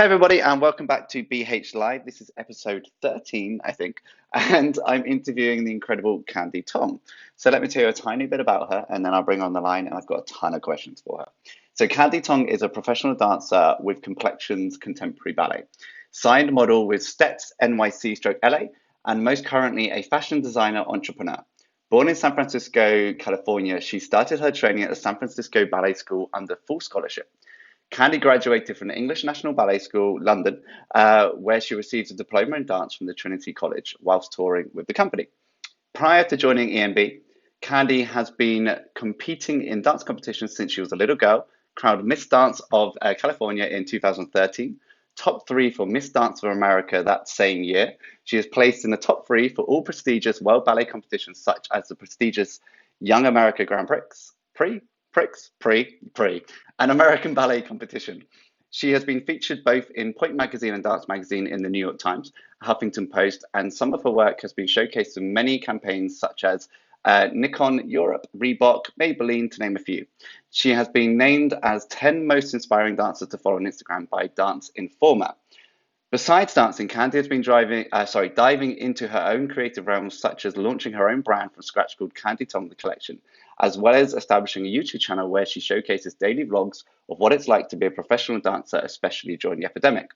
Hey everybody, and welcome back to BH Live. This is episode 13, I think, and I'm interviewing the incredible Candy Tong. So let me tell you a tiny bit about her, and then I'll bring her on the line, and I've got a ton of questions for her. So Candy Tong is a professional dancer with Complexions Contemporary Ballet, signed model with Stetts NYC stroke LA, and most currently a fashion designer entrepreneur. Born in San Francisco, California, she started her training at the San Francisco Ballet School under full scholarship. Candy graduated from the English National Ballet School, London, where she received a diploma in dance from the Trinity College whilst touring with the company. Prior to joining ENB, Candy has been competing in dance competitions since she was a little girl, crowned Miss Dance of California in 2013, top three for Miss Dance of America that same year. She is placed in the top three for all prestigious World Ballet competitions, such as the prestigious Young America Grand Prix, an American ballet competition. She has been featured both in Point Magazine and Dance Magazine in the New York Times, Huffington Post, and some of her work has been showcased in many campaigns such as Nikon Europe, Reebok, Maybelline, to name a few. She has been named as 10 most inspiring dancers to follow on Instagram by Dance Informer. Besides dancing, Candy has been diving into her own creative realms, such as launching her own brand from scratch called Candy Tong The Collection, as well as establishing a YouTube channel where she showcases daily vlogs of what it's like to be a professional dancer, especially during the epidemic.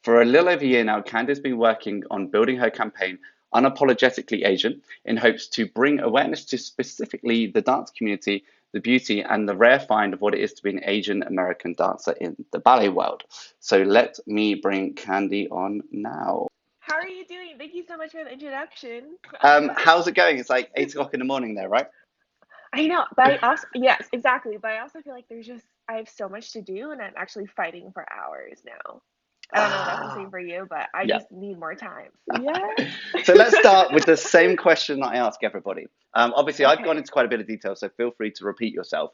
For a little over a year now, Candy has been working on building her campaign Unapologetically Asian in hopes to bring awareness to specifically the dance community, the beauty, and the rare find of what it is to be an Asian American dancer in the ballet world. So let me bring Candy on now. How are you doing? Thank you so much for the introduction. How's it going? It's like 8 o'clock in the morning there, right? I know, but I also, yes, exactly. But I also feel like I have so much to do and I'm actually fighting for hours now. I don't know if that's the same Ah, for you, but I yeah. just need more time. Yes. So let's start with the same question that I ask everybody. Obviously, I've gone Okay. into quite a bit of detail, so feel free to repeat yourself.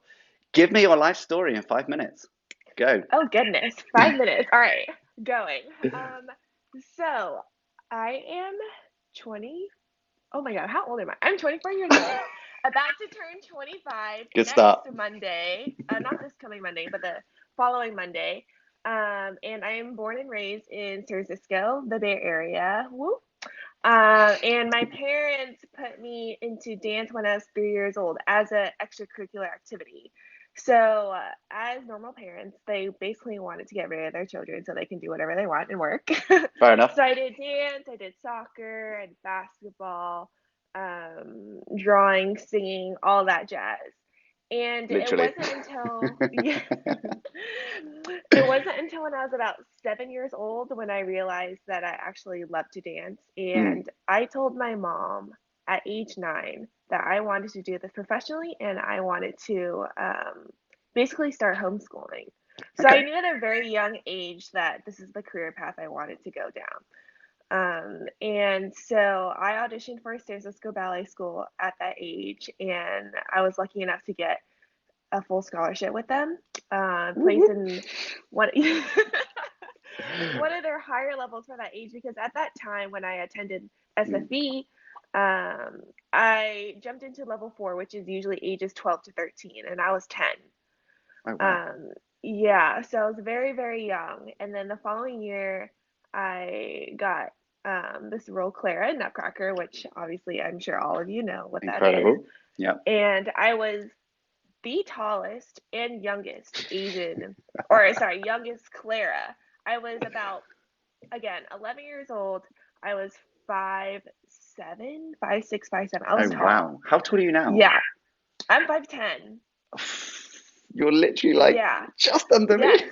Give me your life story in 5 minutes. Go. Oh goodness, 5 minutes. All right, going. Um, so I am 20. Oh my God, how old am I? I'm 24 years old, about to turn 25 Good next start. Monday. Not this coming Monday, but the following Monday. And I am born and raised in San Francisco, the Bay Area. Woo. And my parents put me into dance when I was 3 years old as an extracurricular activity. So, as normal parents, they basically wanted to get rid of their children so they can do whatever they want and work. Fair enough. So, I did dance, I did soccer, I did basketball, drawing, singing, all that jazz. And it Literally. wasn't until, yeah, it wasn't until when I was about 7 years old when I realized that I actually loved to dance. Mm, And I told my mom at age 9 that I wanted to do this professionally and I wanted to basically start homeschooling. So I okay. knew at a very young age that this is the career path I wanted to go down. And so I auditioned for San Francisco Ballet School at that age, and I was lucky enough to get a full scholarship with them, placed Woo-woo. in one one of their higher levels for that age because at that time when I attended Mm, SFE, I jumped into level 4, which is usually ages 12 to 13, and I was 10. oh wow. Um, yeah, so I was very, very young. And then the following year, I got this role Clara Nutcracker, which obviously I'm sure all of you know what that is. Incredible. Yeah. And I was the tallest and youngest Asian, or sorry, youngest Clara. I was about, again, 11 years old. I was 5'7", 5'6", 5'7". I Oh was tall. wow. How tall are you now? Yeah, I'm 5'10". You're literally like Yeah, just under me. yes.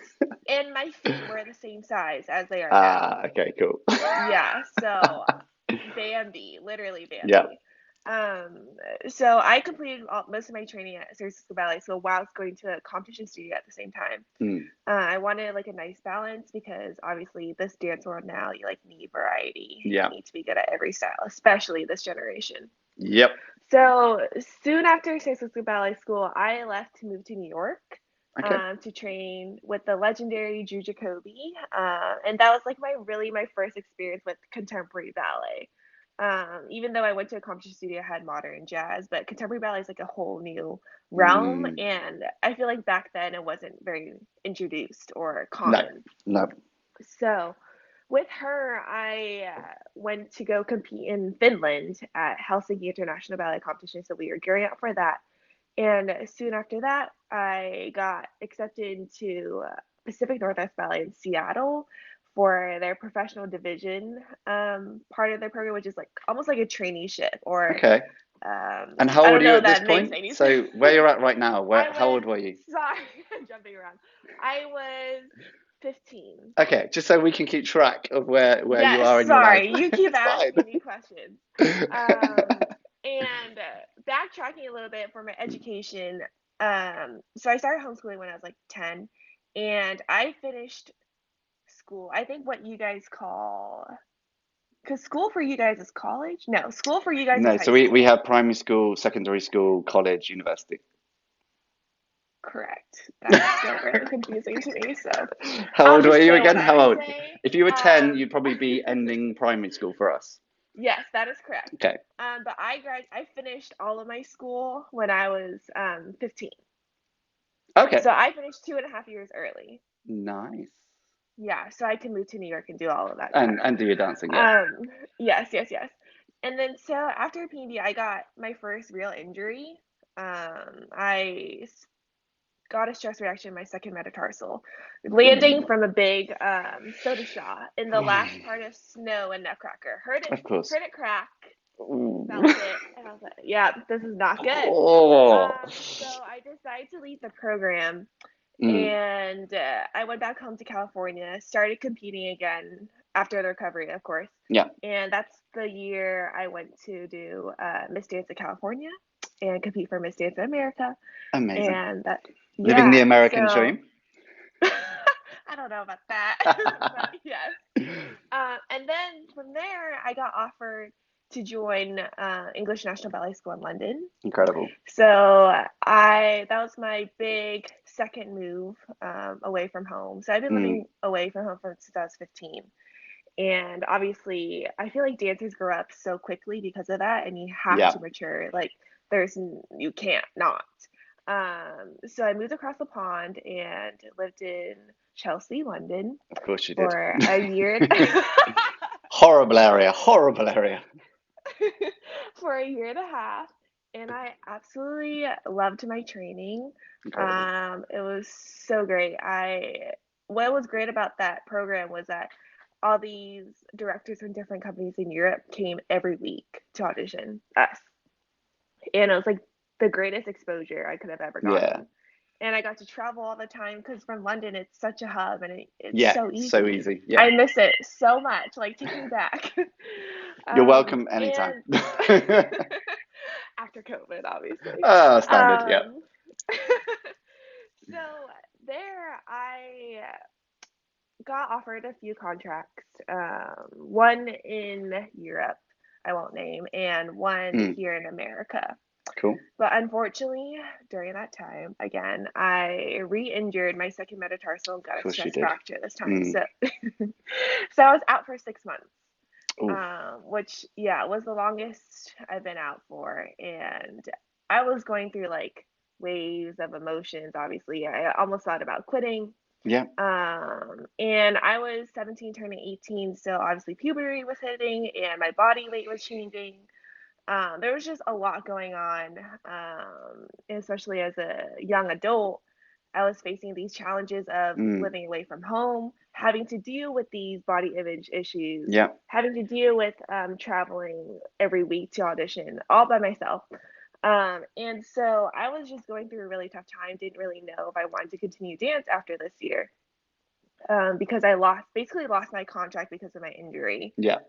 And my feet were the same size as they are now. Ah, okay, cool. Yeah, so Bambi, literally Yeah. Bambi. Um, so I completed most of my training at San Francisco Ballet School while I was going to a competition studio at the same time. Mm, I wanted like a nice balance because obviously this dance world now you like need variety. You yeah. need to be good at every style, especially this generation. Yep. So soon after San Francisco Ballet School, I left to move to New York Okay. to train with the legendary Drew Jacoby, and that was like my first experience with contemporary ballet. Even though I went to a competition studio, I had modern jazz, but contemporary ballet is like a whole new realm, Mm, and I feel like back then it wasn't very introduced or no. common. No. So with her, I went to go compete in Finland at Helsinki International Ballet Competition. So we were gearing up for that. And soon after that, I got accepted into Pacific Northwest Ballet in Seattle for their professional division part of their program, which is like almost like a traineeship or Okay. And how I old don't are you know at this that makes point? any sense. So where you're at right now, I how old was were you? sorry, I'm jumping around. I was 15. Okay, just so we can keep track of where you Yes, are in your life. sorry. You keep It's asking me fine. questions. And backtracking a little bit for my education, so I started homeschooling when I was like 10, and I finished school. I think what you guys call, because school for you guys is college? No, school for you guys is No, high so we school. have primary school, secondary school, college, university. Correct. That's still really confusing to me. So How I'll old were just you say what again? How I old? say. If you were 10, you'd probably be ending primary school for us. Yes, that is correct. Okay. But I finished all of my school when I was 15. Okay. So I finished 2.5 years early. Nice. Yeah, so I can move to New York and do all of that And crap. do your dancing, yeah. Yes, yes, yes. And then so after P&D, I got my first real injury. I got a stress reaction in my second metatarsal, landing Ooh. from a big soda straw in the last part of snow and Nutcracker. Of course. Heard it crack, Ooh. felt it, and I was like, yeah, this is not good. Oh. So I decided to leave the program Mm. and I went back home to California, started competing again after the recovery, of course. Yeah. And that's the year I went to do Miss Dance of California and compete for Miss Dance of America. Amazing. And that, Living the yeah, American so dream. I don't know about that, but yes. And then from there, I got offered to join English National Ballet School in London. Incredible. So that was my big second move away from home. So I've been Mm. living away from home since I was 15. And obviously, I feel like dancers grow up so quickly because of that, and you have Yeah. to mature. Like you can't not. So I moved across the pond and lived in Chelsea, London, Of course you did. for a year. Horrible area. Horrible area. For a year and a half, and I absolutely loved my training. Incredible. It was so great. I What was great about that program was that all these directors from different companies in Europe came every week to audition us, and it was like the greatest exposure I could have ever Yeah. gotten. And I got to travel all the time because from London it's such a hub and it's Yeah. so So easy. easy. Yeah. I miss it so much. Like take me back. You're welcome anytime. And after COVID, obviously. Oh, standard. Yeah. Um, so there, I got offered a few contracts, one in Europe, I won't name, and one Mm. here in America. Cool. But unfortunately, during that time, again, I re-injured my second metatarsal and got Of a course you stress did. fracture this time. Mm. So I was out for 6 months, Ooh. which yeah was the longest I've been out for, and I was going through like waves of emotions. Obviously, I almost thought about quitting. Yeah. And I was 17 turning 18, so obviously puberty was hitting and my body weight was changing. There was just a lot going on, especially as a young adult. I was facing these challenges of Mm. living away from home, having to deal with these body image issues, Yeah. having to deal with traveling every week to audition all by myself. And so I was just going through a really tough time, didn't really know if I wanted to continue dance after this year, because I basically lost my contract because of my injury, Yeah.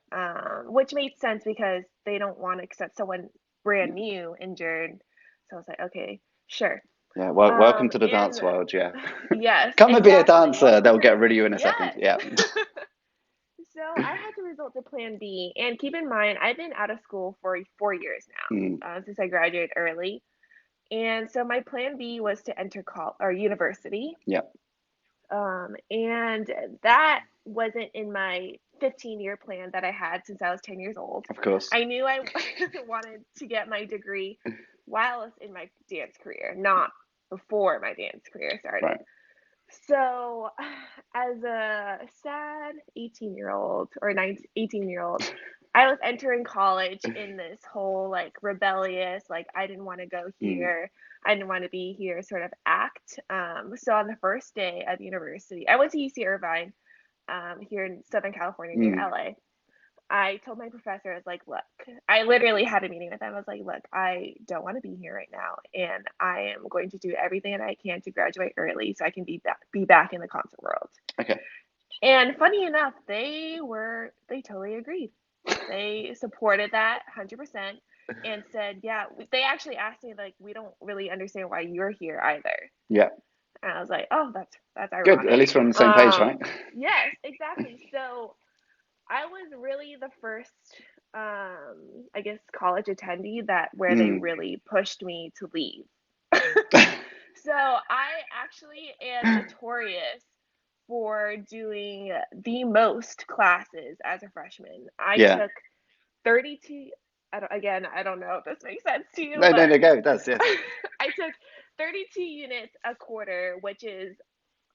which made sense because they don't want to accept someone brand new injured. So I was like, okay, sure. Yeah. Well, welcome to the And dance world. Yeah. yes, Come and be a exactly. dancer. Welcome They'll to get rid of you in a second. yes. Yeah. So I had to resort to Plan B, and keep in mind I've been out of school for 4 years Mm. now, since I graduated early, and so my Plan B was to enter college or university. Yeah. And that wasn't in my 15-year plan that I had since I was 10 years old. Of course. I knew I wanted to get my degree while I was in my dance career, not before my dance career started. Right. So, as a sad 18-year-old or 19, 18-year-old, I was entering college in this whole like rebellious, like I didn't want to go Mm, here, I didn't want to be here sort of act. So on the first day of university, I went to UC Irvine, here in Southern California near mm, LA. I told my professor, I was like, look, I literally had a meeting with him. I was like, look, I don't want to be here right now. And I am going to do everything that I can to graduate early so I can be back in the concert world. okay. And funny enough, they totally agreed. They supported that 100% and said, yeah, they actually asked me, like, we don't really understand why you're here either. Yeah. And I was like, oh, that's Good. At ironic. least we're on the same page, right? Yes, exactly. So I was really the first, I guess, college attendee that where they Mm. really pushed me to leave. So I actually am notorious for doing the most classes as a freshman. I Yeah. took 32. I don't know if this makes sense to you, No, no, but no, go. It does, yes. I took 32 units a quarter, which is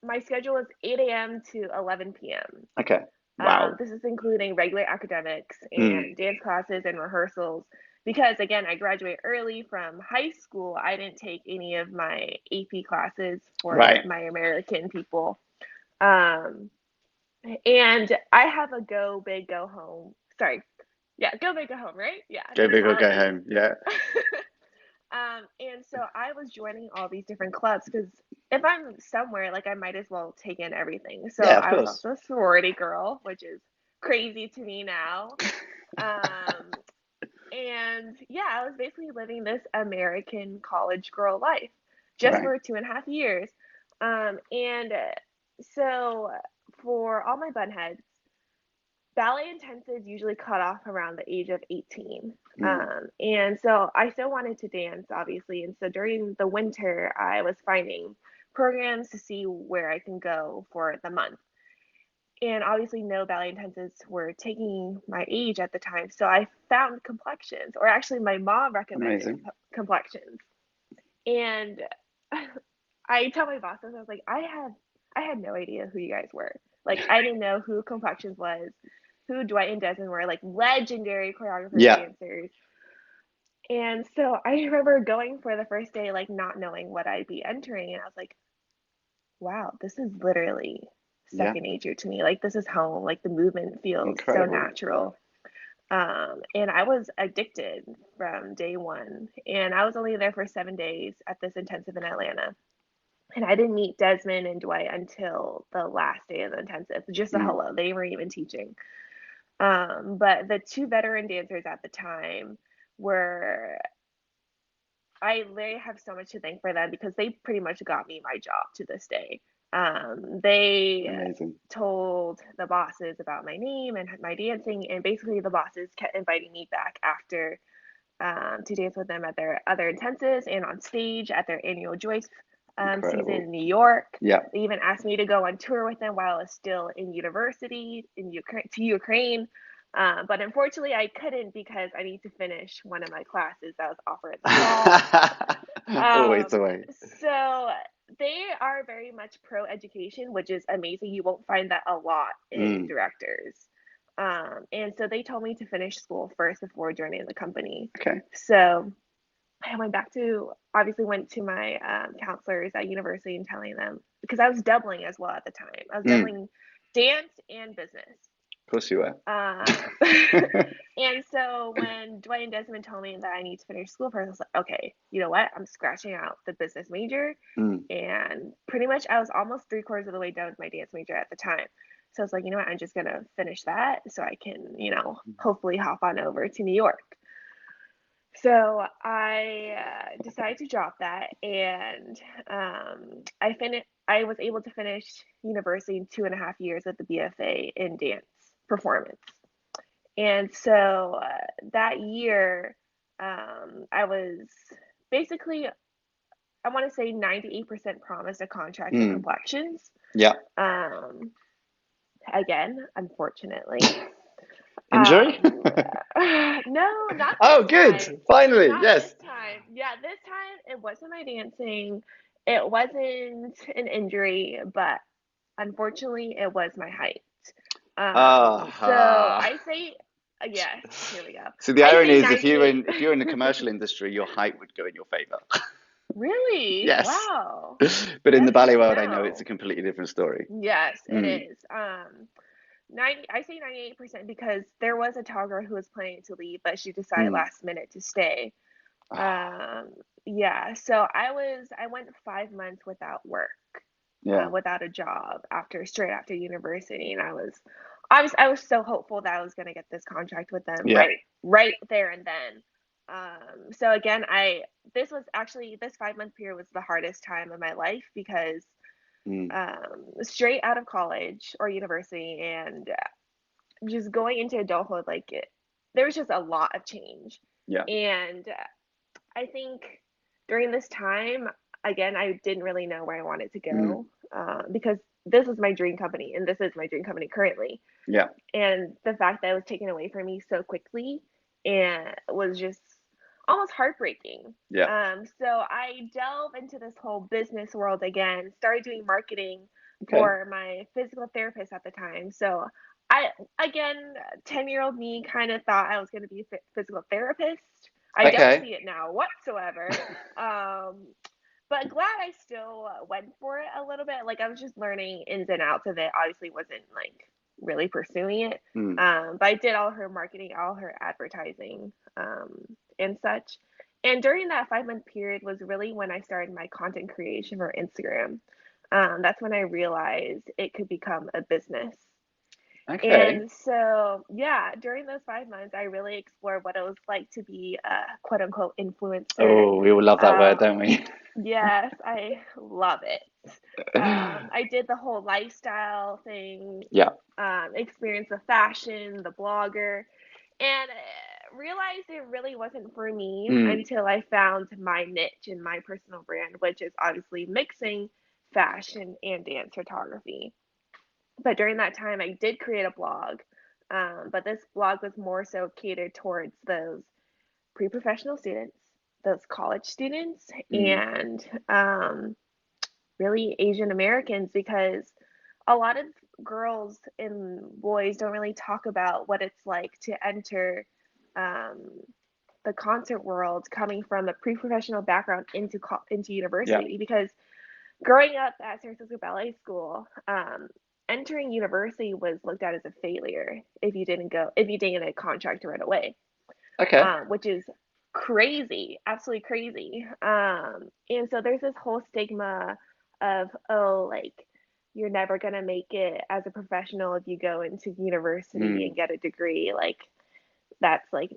my schedule is 8 a.m. to 11 p.m. Okay. Wow. This is including regular academics Mm. and dance classes and rehearsals. Because again, I graduated early from high school. I didn't take any of my AP classes for Right. my American people. Um, and I have a go big, go home. Sorry. Yeah, go big, go home, right? Yeah, Go that's big or how it go is. home. Yeah. And so I was joining all these different clubs because if I'm somewhere, like I might as well take in everything. So Yeah, of I was course. also a sorority girl, which is crazy to me now. Um, and yeah, I was basically living this American college girl life just Right. for 2.5 years. And so for all my bunheads, ballet intensives usually cut off around the age of 18. Mm. And so I still wanted to dance, obviously. And so during the winter, I was finding programs to see where I can go for the month. And obviously, no ballet intensives were taking my age at the time. So I found Complexions, or actually, my mom recommended Amazing. Complexions. And I tell my bosses, I was like, I had no idea who you guys were. Like, I didn't know who Complexions was, who Dwight and Desmond were, like legendary choreographers, Yeah. dancers. And so I remember going for the first day, like not knowing what I'd be entering. And I was like, wow, this is literally Yeah. second nature to me. Like, this is home. Like, the movement feels so Incredible. natural. And I was addicted from day one. And I was only there for 7 days at this intensive in Atlanta. And I didn't meet Desmond and Dwight until the last day of the intensive, just a Mm. hello. They weren't even teaching. But the two veteran dancers at the time were, I literally have so much to thank for them because they pretty much got me my job to this day. They Amazing. told the bosses about my name and my dancing, and basically the bosses kept inviting me back after to dance with them at their other intensives and on stage at their annual Joyce season Incredible. in New York. Yeah. They even asked me to go on tour with them while I was still in university in Ukraine to Ukraine. But unfortunately, I couldn't because I need to finish one of my classes that was offered in the fall. Always Um, the way. so they are very much pro education, which is amazing. You won't find that a lot in Mm. directors. And so they told me to finish school first before joining the company. Okay. So I obviously went to my counselors at university and telling them because I was doubling as well at the time. I was Mm. doubling dance and business. Of course you Um, were. and so when Dwight and Desmond told me that I need to finish school first, I was like, okay, you know what? I'm scratching out the business major. Mm. And pretty much I was almost three-quarters of the way done with my dance major at the time. So I was like, you know what? I'm just going to finish that so I can, hopefully hop on over to New York. So I decided to drop that, and I was able to finish university in 2.5 years with the BFA in dance performance. And so that year, I was basically, I want to say 98% promised a contract with Mm. Complexions. Yeah. Um, Again, unfortunately. Injury? Um, no, Oh, good. Finally. not Yes. this time. Yeah, this time it wasn't my dancing. it wasn't an injury, but unfortunately, it was my height. So Ah. I say, yes, here we go. So the I irony say is if 98. you're in the commercial industry, your height would go in your favor. Really? Yes. Wow. But in the That's good ballet to world, I know it's a know. completely different story. Yes, it Mm. is. 90, I say 98% because there was a togger who was planning to leave, but she decided Mm. last minute to stay. Ah, Um, yeah, so I went 5 months without work, yeah. without a job straight after university, and I was so hopeful that I was gonna get this contract with them Yeah. right there and then. So again, this 5 month period was the hardest time of my life because Mm. straight out of college or university and just going into adulthood, there was just a lot of change. Yeah. And I think during this time, again, I didn't really know where I wanted to Mm. go because this was my dream company and this is my dream company currently. Yeah. And the fact that it was taken away from me so quickly and was just almost heartbreaking. Yeah. So I delve into this whole business world again, started doing marketing Okay. for my physical therapist at the time. So I, again, 10-year-old me kind of thought I was going to be a physical therapist. I don't Okay. see it now whatsoever. Um, but glad I still went for it a little bit. Like I was just learning ins and outs of it. Obviously, wasn't like really pursuing it. Mm. But I did all her marketing, all her advertising, and such. And during that 5 month period was really when I started my content creation for Instagram. That's when I realized it could become a business. Okay. And so, yeah, during those 5 months, I really explored what it was like to be a quote unquote influencer. Oh, we all love that word, don't Um, we? yes, I love it. I did the whole lifestyle thing, Yeah. experienced the fashion, the blogger, and realized it really wasn't for me Mm. until I found my niche and my personal brand, which is obviously mixing fashion and dance photography. But during that time, I did create a blog, but this blog was more so catered towards those pre-professional students, those college students, Mm. and really Asian Americans because a lot of girls and boys don't really talk about what it's like to enter um, the concert world coming from a pre-professional background into Yeah. university because growing up at San Francisco Ballet School, entering university was looked at as a failure if you didn't get a contract right away, Okay. which is crazy, absolutely crazy. And so there's this whole stigma of, oh, like you're never gonna make it as a professional if you go into university Mm. and get a degree. That's like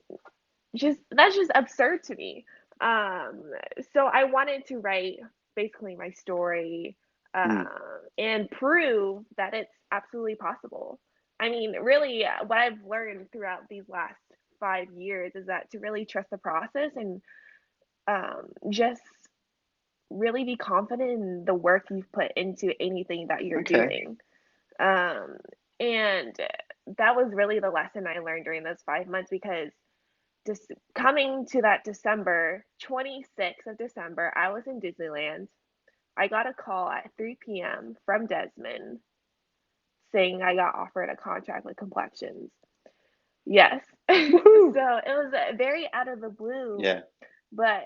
that's just absurd to me. Um, so I wanted to write basically my story Mm. and prove that it's absolutely possible. I mean, really, what I've learned throughout these last 5 years is that to really trust the process and just really be confident in the work you've put into anything that you're Okay. doing. Um, and that was really the lesson I learned during those 5 months because just coming to that December, 26th of December, I was in Disneyland. I got a call at 3 p.m. from Desmond saying I got offered a contract with Complexions. Yes. So Woohoo. it was very out of the blue, Yeah. but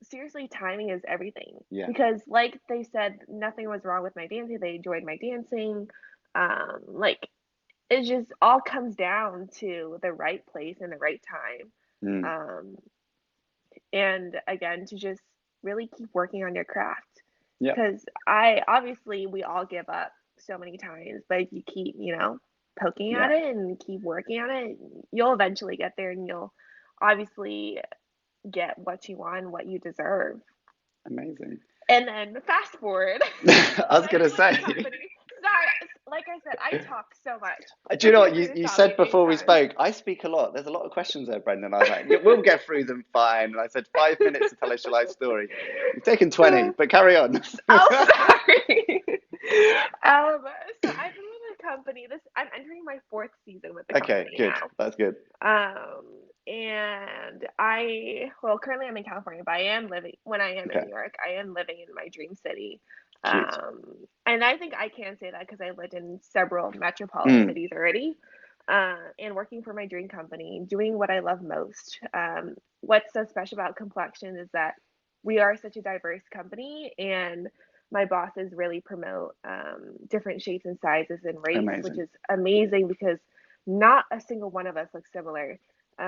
seriously, timing is everything. Yeah. Because, like they said, nothing was wrong with my dancing. They enjoyed my dancing. Like, it just all comes down to the right place and the right time. Mm. Um, and again to just really keep working on your craft Yeah. because I obviously we all give up so many times, but if you keep poking Yeah. at it and keep working on it, you'll eventually get there and you'll obviously get what you want and what you deserve. Amazing. And then fast forward I was when gonna I'm with the say. company. Sorry, like I said, I talk so much. Do you know Forgive what me you, for you stopping said a few before we times. spoke? I speak a lot. There's a lot of questions there, Brendan. I was like, "Yeah, we'll get through them fine." And I said 5 minutes to tell us your life story. You've taken 20, but carry on. Oh, sorry. Um, so I've been with the company. I'm entering my fourth season with the Okay, company good. now. That's good. Um, And currently I'm in California, but when I am in Okay, New York, I am living in my dream city. cute. Um, and I think I can say that because I lived in several metropolitan Mm, cities already, and working for my dream company, doing what I love most. What's so special about Complexion is that we are such a diverse company, and my bosses really promote different shapes and sizes and race, which amazing. is amazing because not a single one of us looks similar.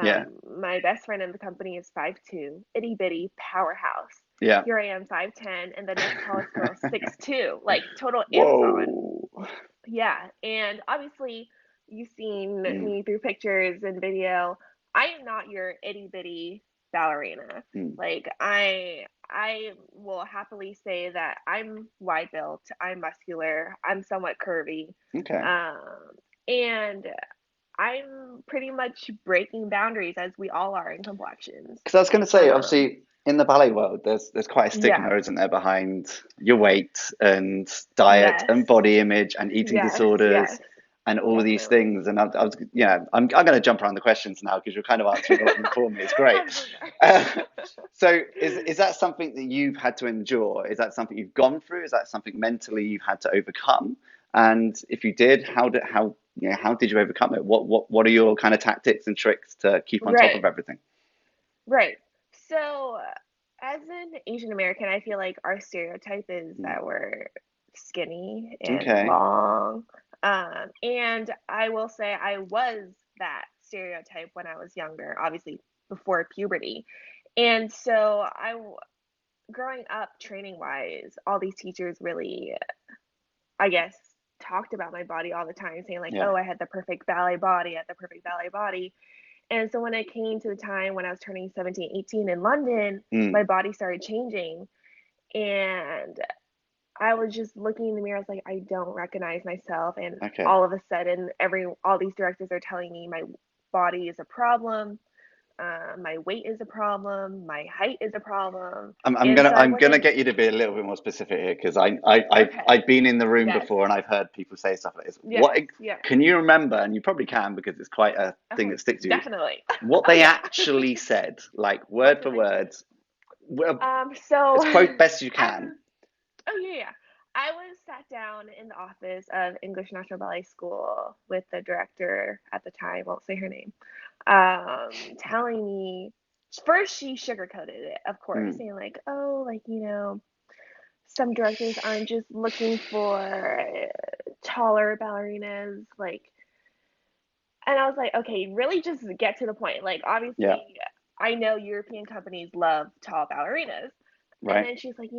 Yeah, My best friend in the company is 5'2", itty bitty powerhouse. yeah. Here I am 5'10", and the next tallest girl 6'2", like total Amazon. Whoa. Yeah, and obviously you've seen Mm, me through pictures and video. I am not your itty bitty ballerina. mm. Like I will happily say that I'm wide built, I'm muscular, I'm somewhat curvy. Okay. Um, and I'm pretty much breaking boundaries as we all are in complexions. Because I was going to say, Um, obviously, in the ballet world, there's quite a yeah. stigma, isn't there, behind your weight and diet Yes. and body image and eating Yes. disorders Yes. and all these Definitely. things. And I was, yeah, I'm going to jump around the questions now because you're kind of answering a lot of them for me. It's great. I'm so sorry. Uh, so is that something that you've had to endure? Is that something you've gone through? Is that something mentally you've had to overcome? And if you did, how did you overcome it? What are your kind of tactics and tricks to keep on top of Right. everything? Right. So, as an Asian American, I feel like our stereotype is Mm. that we're skinny and Okay. long. And I will say I was that stereotype when I was younger, obviously before puberty. And so growing up training wise, all these teachers really, I guess, talked about my body all the time, saying like, Yeah. "Oh, I had the perfect ballet body, I had the perfect ballet body." And so when it came to the time when I was turning 17, 18 in London, Mm. my body started changing, and I was just looking in the mirror. I was like, I don't recognize myself. And Okay. all of a sudden, all these directors are telling me my body is a problem, my weight is a problem, my height is a problem. And so I I'm went gonna in. get you to be a little bit more specific here because I've Okay. been in the room Yes. before and I've heard people say stuff like this. Yes. Yes. Can you remember? And you probably can because it's quite a thing Oh, that sticks to you. definitely. What Oh they yeah. actually said, like What word did for they say? word, well, So as quote best you as can. Oh yeah, yeah. I was sat down in the office of English National Ballet School with the director at the time, won't say her name, telling me first she sugarcoated it, of course, Mm. saying like, oh, like, some directors aren't just looking for taller ballerinas, like, and I was like, okay, really just get to the point. Like, Yeah. obviously, I know European companies love tall ballerinas. And Right. then she's like,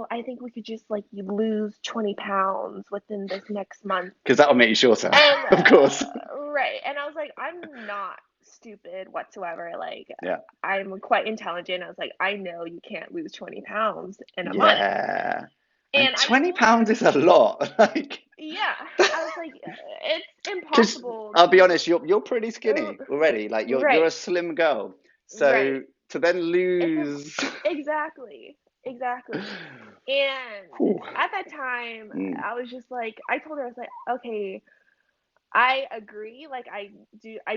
I think we could just like you lose 20 pounds within this next month. Because that'll make you shorter, And of course. right. And I was like, I'm not stupid whatsoever. Like, Yeah. I'm quite intelligent. I was like, I know you can't lose 20 pounds in a month. Yeah. And And I 20 told her, pounds is a lot. Like, yeah, I was like, it's because impossible I'll be to, honest, you're pretty skinny already. Like you're a right, slim girl. right. So to then It's lose. exactly, exactly. And Whew. at that time, Mm, I was just like, I told her, I was like, okay, I agree. Like, I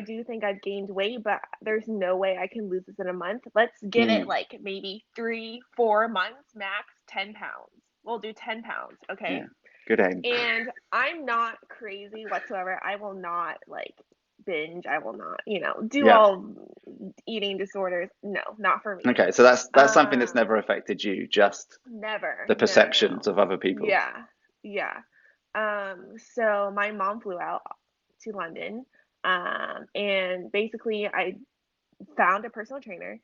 do think I've gained weight, but there's no way I can lose this in a month. Let's get it mm, like maybe 3, 4 months max, 10 pounds. We'll do 10 pounds, yeah. okay? Good aim. And I'm not crazy whatsoever. I will not like binge. I will not, do Yeah. all eating disorders. No, not for me. Okay. So that's something that's Um, never affected you, just Never. the No, no, perceptions no. of other people. Yeah. Yeah. So my mom flew out to London. And basically I found a personal trainer,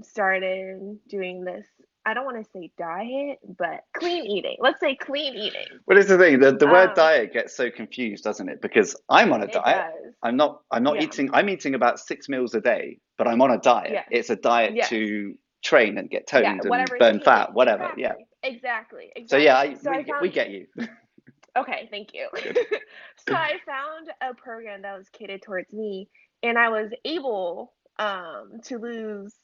started doing this. I don't want to say diet, but clean eating. Let's say clean eating. Well, it's the thing. The word Um, diet gets so confused, doesn't it? Because I'm on a it diet. does. I'm not Yeah. eating. I'm eating about 6 meals a day, but I'm on a diet. Yes. It's a diet Yes. to train and get Yeah. toned and Whatever is burn needed. fat, whatever. Yeah. Exactly. Exactly. So yeah, Exactly. So I we found get you. Okay, thank you. Good. So I found a program that was catered towards me, and I was able to lose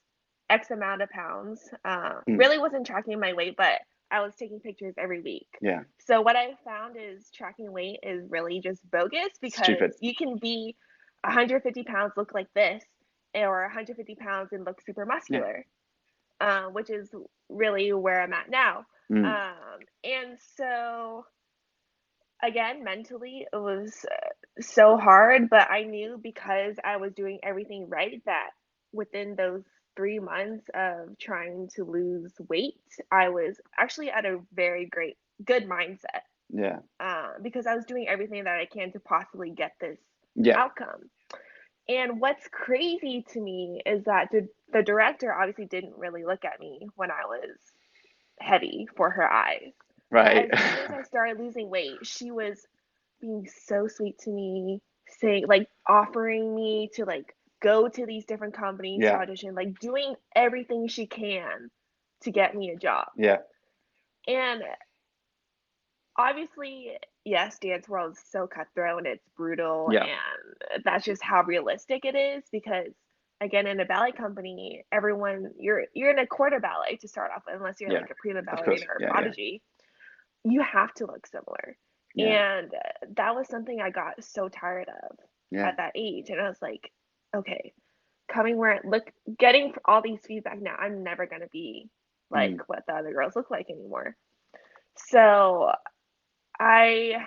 X amount of pounds. Mm, Really wasn't tracking my weight, but I was taking pictures every week. yeah. So what I found is tracking weight is really just bogus because Stupid. you can be 150 pounds, look like this, or 150 pounds and look super Yeah. muscular, which is really where I'm at now. Mm. And so again, mentally, it was so hard, but I knew because I was doing everything right that within those 3 months of trying to lose weight, I was actually at a very good mindset, Yeah. because I was doing everything that I can to possibly get this Yeah. outcome. And what's crazy to me is that the director obviously didn't really look at me when I was heavy for her eyes. But Right. as soon as I started losing weight, she was being so sweet to me, saying like offering me to like go to these different companies to Yeah. audition, like doing everything she can to get me a job. Yeah. And obviously, yes, dance world is so cutthroat and it's brutal, Yeah. and that's just how realistic it is because again in a ballet company, everyone you're in a quarter ballet to start off with, unless you're Yeah. like a prima Of ballerina course. or Yeah. Yeah. prodigy, you have to look similar. Yeah. And that was something I got so tired of Yeah. at that age. And I was like, okay, coming where look getting all these feedback now, I'm never gonna be like Mm. what the other girls look like anymore. So I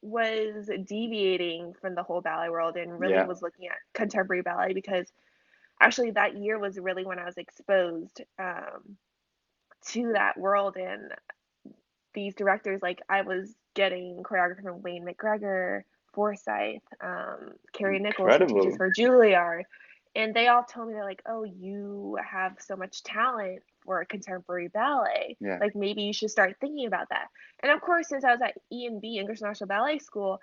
was deviating from the whole ballet world and really Yeah. was looking at contemporary ballet because actually that year was really when I was exposed to that world and these directors. Like I was getting choreography from Wayne McGregor, Forsyth, Carrie Nichols, who teaches Incredible. for Juilliard, and they all told me they're like, "Oh, you have so much talent for contemporary ballet. Yeah. Like maybe you should start thinking about that." And of course, since I was at ENB, English National Ballet School,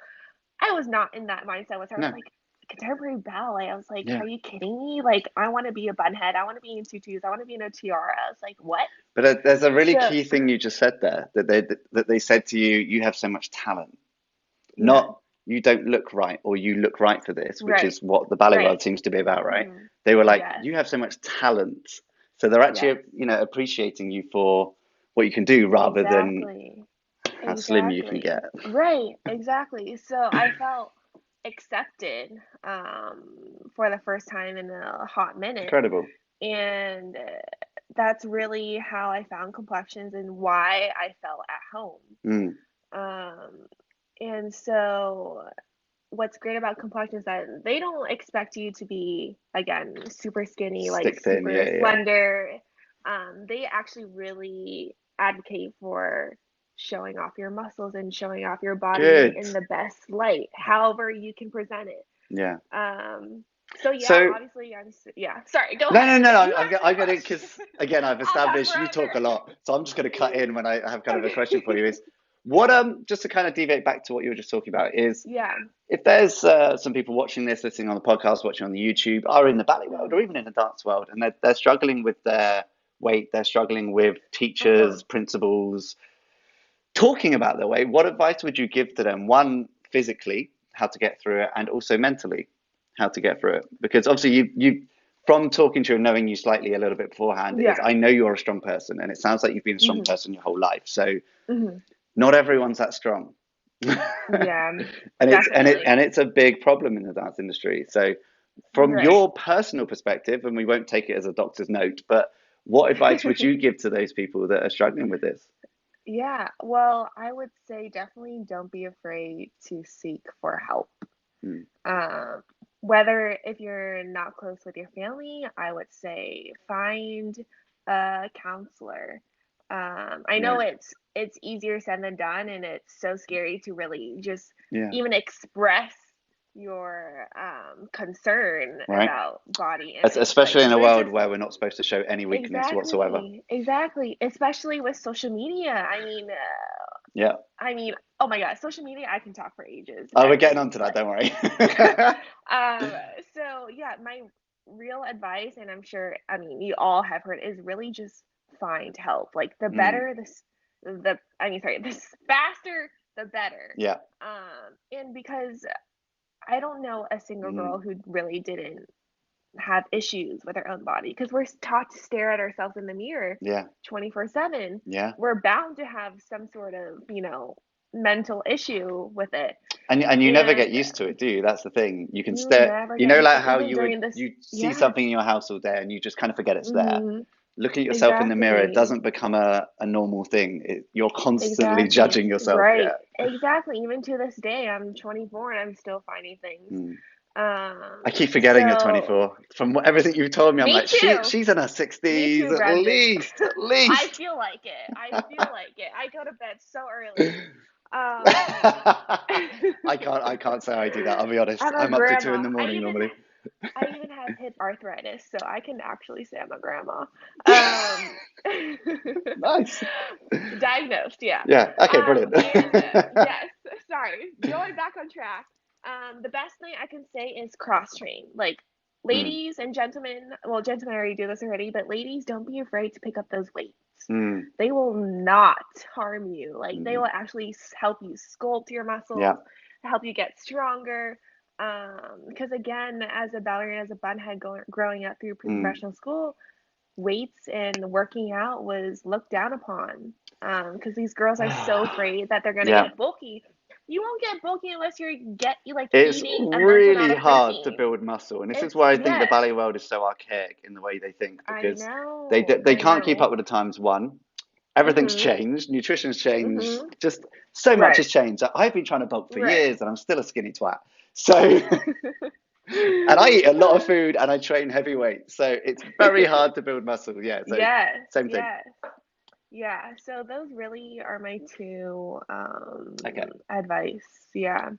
I was not in that mindset. I was No. like, contemporary ballet. I was like, Yeah. are you kidding me? Like, I want to be a bunhead. I want to be in tutus. I want to be in a tiara. I was like, what? But there's a really So, key thing you just said there that they said to you, you have so much talent. yeah, Not you don't look right or you look right for this, which right, is what the ballet right. world seems to be about, right? Hmm. They were like, Yes, you have so much talent. So they're yes, actually, appreciating you for what you can do rather than exactly, how slim you can exactly. get. Right, exactly. So I felt accepted for the first time in a hot minute. Incredible. And that's really how I found Complexions and why I felt at home. Mm. Um, and so what's great about Complexions is that they don't expect you to be, again, super skinny, like Stick thin, super yeah, yeah. slender. They actually really advocate for showing off your muscles and showing off your body Good. in the best light, however you can present it. Yeah. So yeah, So obviously yeah. Sorry, go no, no, ahead. no, Yeah, no. you I'm, asked I'm the gonna because question. again, I've I'll talk established you talk a forever. lot, so I'm just gonna cut in when I have kind of a question for you. Okay. Is what just to kind of deviate back to what you were just talking about is Yeah. if there's some people watching this, listening on the podcast, watching on the YouTube, are in the ballet world or Mhm. even in the dance world, and they're struggling with their weight, they're struggling with Uh-huh. teachers, principals, talking about their weight, what advice would you give to them? One, physically, how to get through it, and also mentally, how to get through it. Because obviously, you from talking to you and knowing you slightly a little bit beforehand, is Yeah. I know you're a strong person, and it sounds like you've been a strong Mhm. person your whole life. So Mhm. not everyone's that strong. Yeah. and Definitely. it's a big problem in the dance industry. So from Right. your personal perspective, and we won't take it as a doctor's note, but what advice would you give to those people that are struggling with this? Yeah. Well, I would say definitely don't be afraid to seek for help. Mm, Um, whether if you're not close with your family, I would say find a counselor. I know yeah, it's easier said than done, and it's so scary to really just yeah, even express your concern right. about body image. Like Especially in a there's world just where we're not supposed to show any weakness whatsoever. exactly, exactly, especially with social media. Yeah. I mean, oh my God, social media, I can talk for ages. Oh, I we're getting mean, onto that, like, don't worry. um, so yeah, my real advice, and I'm sure, I mean, you all have heard, is really just find help. Like the Mm, better, I mean, sorry, the faster, the better. yeah. And because I don't know a single girl Mm, who really didn't have issues with our own body because we're taught to stare at ourselves in the mirror yeah. 24/7. Yeah. We're bound to have some sort of, mental issue with it. And you never get And used to it, do you? That's the thing. You can you stare, never you get know, used like to how even during this. you see Yes. something in your house all day and you just kind of forget it's there. Hmm. Looking at yourself in the mirror, it Exactly. doesn't become a normal thing. You're constantly judging Exactly. yourself. Right. Yeah. Exactly. Even to this day, I'm 24 and I'm still finding things. Mm. I Um, keep forgetting you're so 24. From everything you've told me, I'm me like, too. she's in her Me 60s too, at Brendon. least, at I least. feel like it. I feel like it. I go to bed so early. Um, I can't say I do that. I'll be honest. I'm a I'm up to two in grandma. the morning normally. I even have hip arthritis, so I can actually say I'm a grandma. Um, Nice. diagnosed, yeah. Yeah. Okay. Brilliant. And yes, sorry. Going back on track. The best thing I can say is cross train. Like Mm, ladies and gentlemen, well, gentlemen already do this already, but ladies, don't be afraid to pick up those weights. mm, They will not harm you. Like they mm. will actually help you sculpt your Yeah. muscles, help you get stronger. Because again, as a ballerina, as a bunhead growing up through Mm. pre-professional school, weights and working out was looked down upon. Because these girls are so afraid that they're gonna Yeah. get bulky. You won't get bulky unless you like It's eating immense amount really of hard to protein. build muscle, and this is It's why I think the yes, ballet world is so archaic in the way they think I because know, they I can't keep know. up with the times. One, everything's Mhm, changed, nutrition's changed, mhm. just so much Right, has changed. I've been trying to bulk for right. years, and I'm still a skinny twat. So, and I eat a lot of food, and I train heavy weights, so it's very hard to build muscle. Yeah. So, Yes, same thing. yes. Yeah, so those really are my two Okay. advice. Yeah.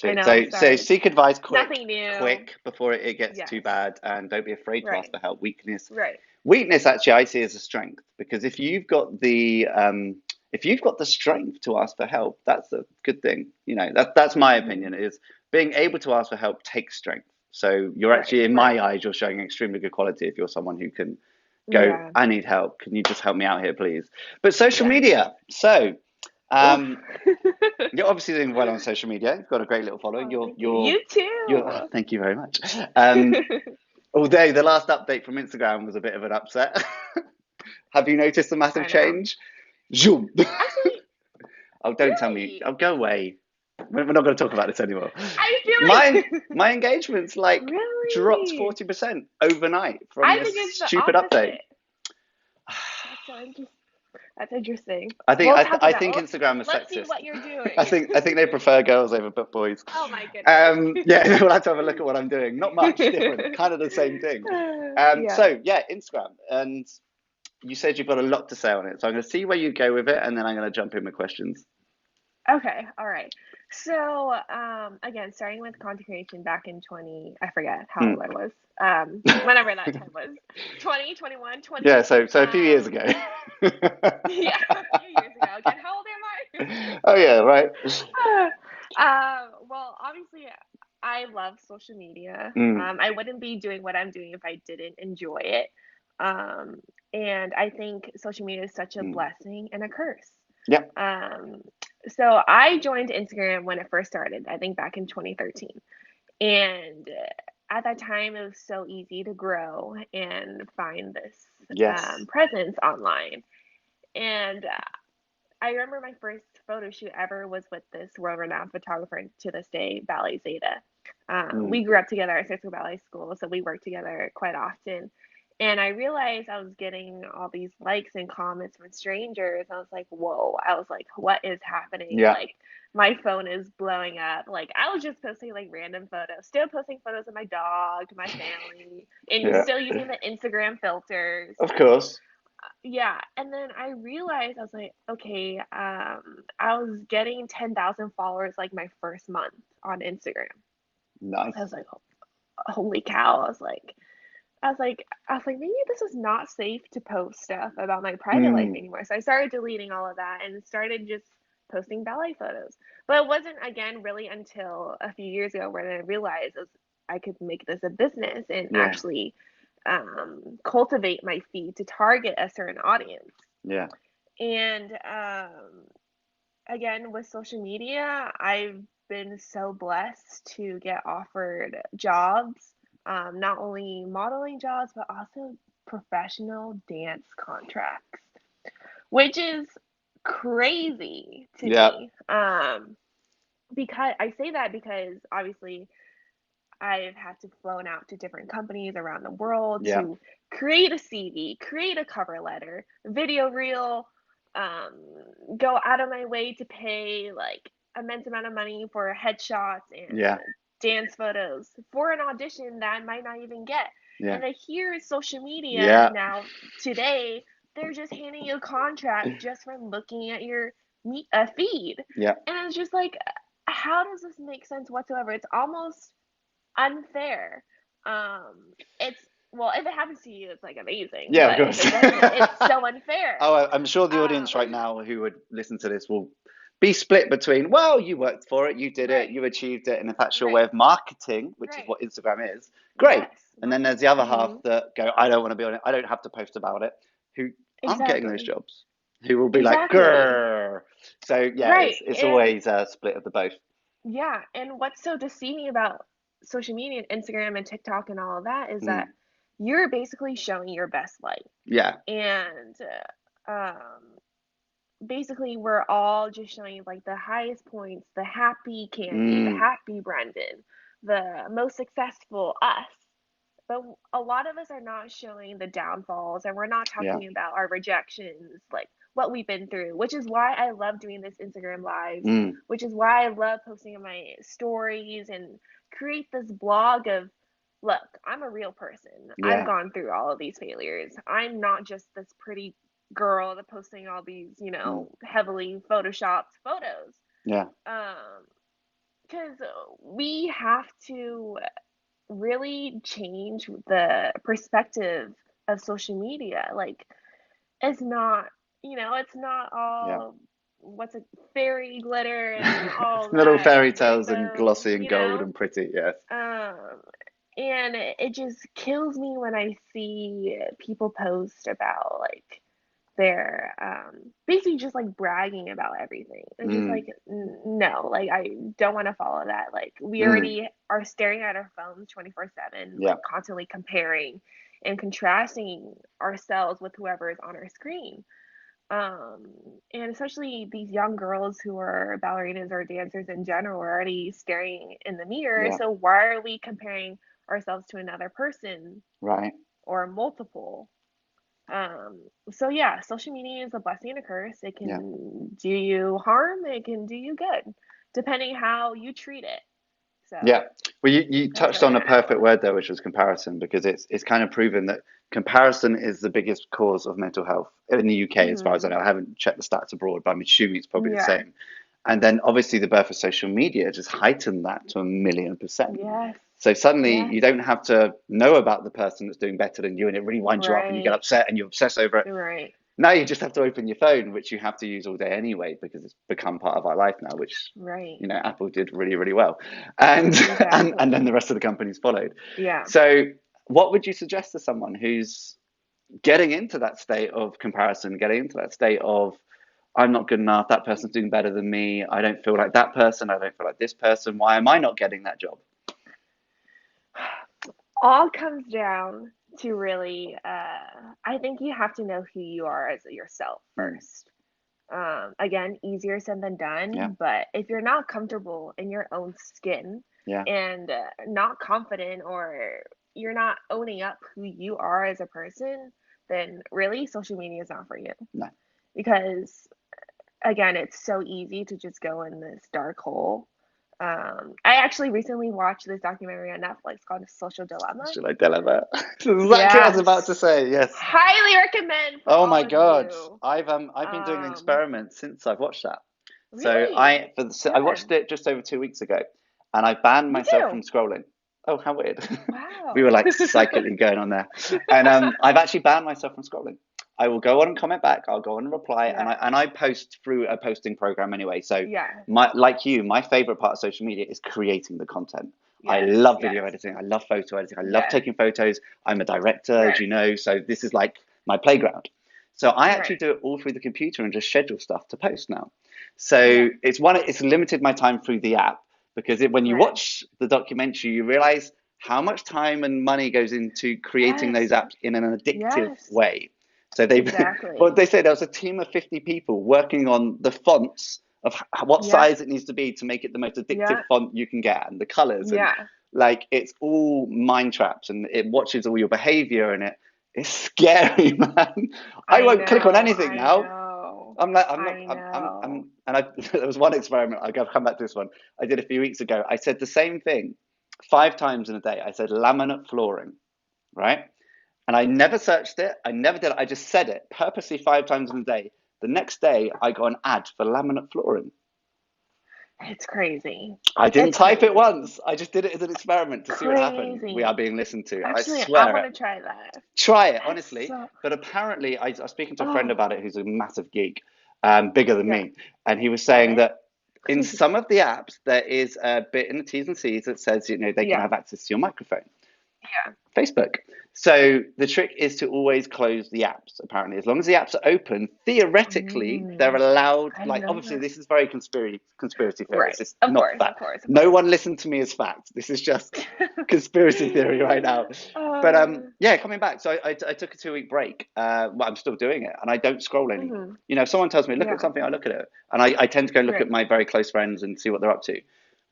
I So, know, so sorry. seek advice Nothing new. quick before it gets Yes. too bad, and don't be afraid to ask Right. for help. Right. Weakness, actually, I see as a strength because if you've got the strength to ask for help, that's a good thing. You know, that's my Hmm. opinion. Is being able to ask for help takes strength. So you're Right. actually, in Right. my eyes, you're showing extremely good quality if you're someone who can go, Yeah. I need help. Can you just help me out here, please? But social Yes. media. So. Oof. Um, you're obviously doing well on social media. You've got a great little following. Oh, thank you. You too. Oh, thank you very much. Although the last update from Instagram was a bit of an upset. Have you noticed a massive I know. change? Zoom. Actually, Oh, don't tell me. really? Oh, go away. We're not going to talk about this anymore. I feel My like my engagement's like dropped really. 40% overnight from I this think it's the stupid update. opposite. That's so interesting. That's interesting. I We'll th talk I about. think Instagram is Let's see sexist. what you're doing. I think they prefer girls over boys. Oh my goodness. Yeah, we'll have to have a look at what I'm doing. Not much different, kind of the same thing. Yeah. So yeah, Instagram, and you said you've got a lot to say on it. So I'm going to see where you go with it, and then I'm going to jump in with questions. Okay. All right. So, again, starting with content creation back in 20, I forget how Hmm. old I was. Whenever that time was, 20, 21, Yeah, 20. so a few years ago. Yeah, a few years ago. Again, how old am Oh yeah, right. I? Well, obviously, I love social media. Mm, I wouldn't be doing what I'm doing if I didn't enjoy it. Um, and I think social media is such a mm. blessing and a curse. Yep. Um, so I joined Instagram when it first started, I think back in 2013. And at that time, it was so easy to grow and find this Yes. presence online. And I remember my first photo shoot ever was with this world renowned photographer to this day, Ballet Zeta. Mm, We grew up together at San Francisco Ballet School, so we worked together quite often. And I realized I was getting all these likes and comments from strangers. I was like, whoa. I was like, what is happening? yeah. Like, my phone is blowing up. Like, I was just posting like random photos, still posting photos of my dog, my family, and Yeah. still using the Instagram filters. Of course. Yeah, and then I realized I was like, okay, I was getting 10,000 followers like my first month on Instagram. I Nice. was like, holy cow. I was like, maybe this is not safe to post stuff about my private life Mm, anymore. So I started deleting all of that and started just posting ballet photos. But it wasn't again really until a few years ago where I realized I could make this a business and yeah. actually cultivate my feed to target a certain audience. Yeah. And again, with social media, I've been so blessed to get offered jobs, not only modeling jobs, but also professional dance contracts, which is crazy to Yeah. me. Because I say that because obviously I've had to flown out to different companies around the world Yeah. to create a CV, create a cover letter, video reel, um, go out of my way to pay like immense amount of money for headshots and Yeah. dance photos for an audition that I might not even get. Yeah. And then here is social media Yeah. now today, they're just handing you a contract just from looking at your feed. Yeah. And it's just like, how does this make sense whatsoever? It's almost unfair. It's well, if it happens to you, it's like amazing. Yeah, of But if course. it doesn't, it's so unfair. I'm sure the audience right Um, now who would listen to this will be split between, well, you worked for it, you did it, right, you achieved it, and if that's your way right, of marketing, which is right. what Instagram is, great. Yes, And then there's the other half mm-hmm. that go, I don't want to be on it, I don't have to post about it, who aren't getting those Exactly, jobs, who will be like, exactly. grrr. So yeah, Right, it's and always a split of the both. yeah, and what's so deceiving about social media and Instagram and TikTok and all of that is that Mm. you're basically showing your best life, Yeah. and basically we're all just showing like the highest points, the happy Candy, the Mm. happy Brendon, the most successful us. But a lot of us are not showing the downfalls and we're not Yeah. talking about our rejections, like what we've been through, which is why I love doing this Instagram lives, Mm. which is why I love posting on my stories and create this blog of look, I'm a real person. I've Yeah. gone through all of these failures. I'm not just this pretty girl that posting all these, Mm. heavily photoshopped photos. Yeah. Um, because we have to really change the perspective of social media. Like, it's not, it's not Yeah. all what's a fairy glitter and all Little that fairy tales and rainbow, glossy and gold and pretty, yes. um, and it just kills me when I see people post about like their basically just like bragging about everything. It's just Mm. like no, like I don't want to follow that. Like we Mm. already are staring at our phones 24/7, Yeah. like constantly comparing and contrasting ourselves with whoever is on our screen. Um, and especially these young girls who are ballerinas or dancers in general are already staring in the mirror. Yeah. So why are we comparing ourselves to another person Right. or multiple? Um, so yeah, social media is a blessing and a curse. It Yeah. can do you harm, it can do you good, depending how you treat it. Yeah. So Well, you that's touched really on a how I feel perfect about it. word there, which was comparison, because it's kind of proven that comparison is the biggest cause of mental health in the UK, as far as I know. I haven't checked the stats abroad, but I'm assuming it's probably the Yeah. same. And then obviously the birth of social media just heightened that to 1,000,000%. Yes. So suddenly Yes. you don't have to know about the person that's doing better than you, and it really winds you up, and you get Right. upset and you obsess over it. Right. Now you just have to open your phone, which you have to use all day anyway, because it's become part of our life now, which Right. Apple did really, really well. And and then Exactly. the rest of the companies followed. Yeah. So what would you suggest to someone who's getting into that state of comparison, getting into that state of I'm not good enough, that person's doing better than me, I don't feel like that person, I don't feel like this person, why am I not getting that job? All comes down to really, I think you have to know who you are as yourself Mm, first. Again, easier said than yeah, done, but if you're not comfortable in your own skin yeah, and not confident or you're not owning up who you are as a person, then really social media is not for you. no. Because again, it's so easy to just go in this dark hole. I actually recently watched this documentary on Netflix called Social Dilemma. Should I tell her that? That's exactly what I was about to Yes. say, yes. Highly recommend for Oh all my of God. you. I've been doing an Um, experiment since I've watched that. So really I watched good. it just over 2 weeks ago, and I banned Me myself from too. scrolling. Oh, how weird. We were Wow. like psychically going on there. And I've actually banned myself from scrolling. I will go on and comment back, I'll go on and reply, and Yeah. I post through a posting program anyway. So Yeah. my favorite part of social media is creating the content. I Yes. love Yes. video editing, I love photo editing, I love Yes. taking photos. I'm a director, as Right. you know, so this is like my playground. So I actually Right. do it all through the computer and just schedule stuff to post now. Yeah. So it's limited my time through the app because when you Right. watch the documentary, you realize how much time and money goes into creating those Yes. apps in an addictive Yes. way. So they, what Exactly. they say, there was a team of 50 people working on the fonts of what Yeah. size it needs to be to make it the most addictive Yeah. font you can get, and the colors, and Yeah. like it's all mind traps, and it watches all your behavior, and it's scary, man. I I won't click on know. anything I now. know. I'm like, I'm not, I know. and I, there was one experiment, I'll come back to this one, I did a few weeks ago. I said the same thing 5 times in a day. I said laminate flooring, right? And I never searched it. I never did it. I just said it purposely 5 times in a day. The next day, I got an ad for laminate flooring. It's crazy. I didn't It's type it crazy. once. I just did it as an experiment to see what happened. We are Crazy. being listened to. I Actually, I swear want it. to try that. Try it, That's honestly. so. But apparently, I was speaking to a friend Oh, about it who's a massive geek, bigger than yeah. me. And he was Got saying it. that in some of the apps, there is a bit in the T's and C's that says, they can Yeah. have access to your microphone. Yeah. Facebook. So the trick is to always close the apps, apparently. As long as the apps are open, theoretically, they're Mm, allowed, I didn't like, know obviously, that. this is very conspiracy theories. Right. It's Of not course. Of fact. course. Of No course. one listen to me as fact. This is just conspiracy theory right now. But uh, yeah, coming back. So I took a 2 week break. Well, I'm still doing it, and I don't scroll anymore. mhm. If someone tells me, look at Yeah. something, I look at it. And I tend to go look at Right. my very close friends and see what they're up to.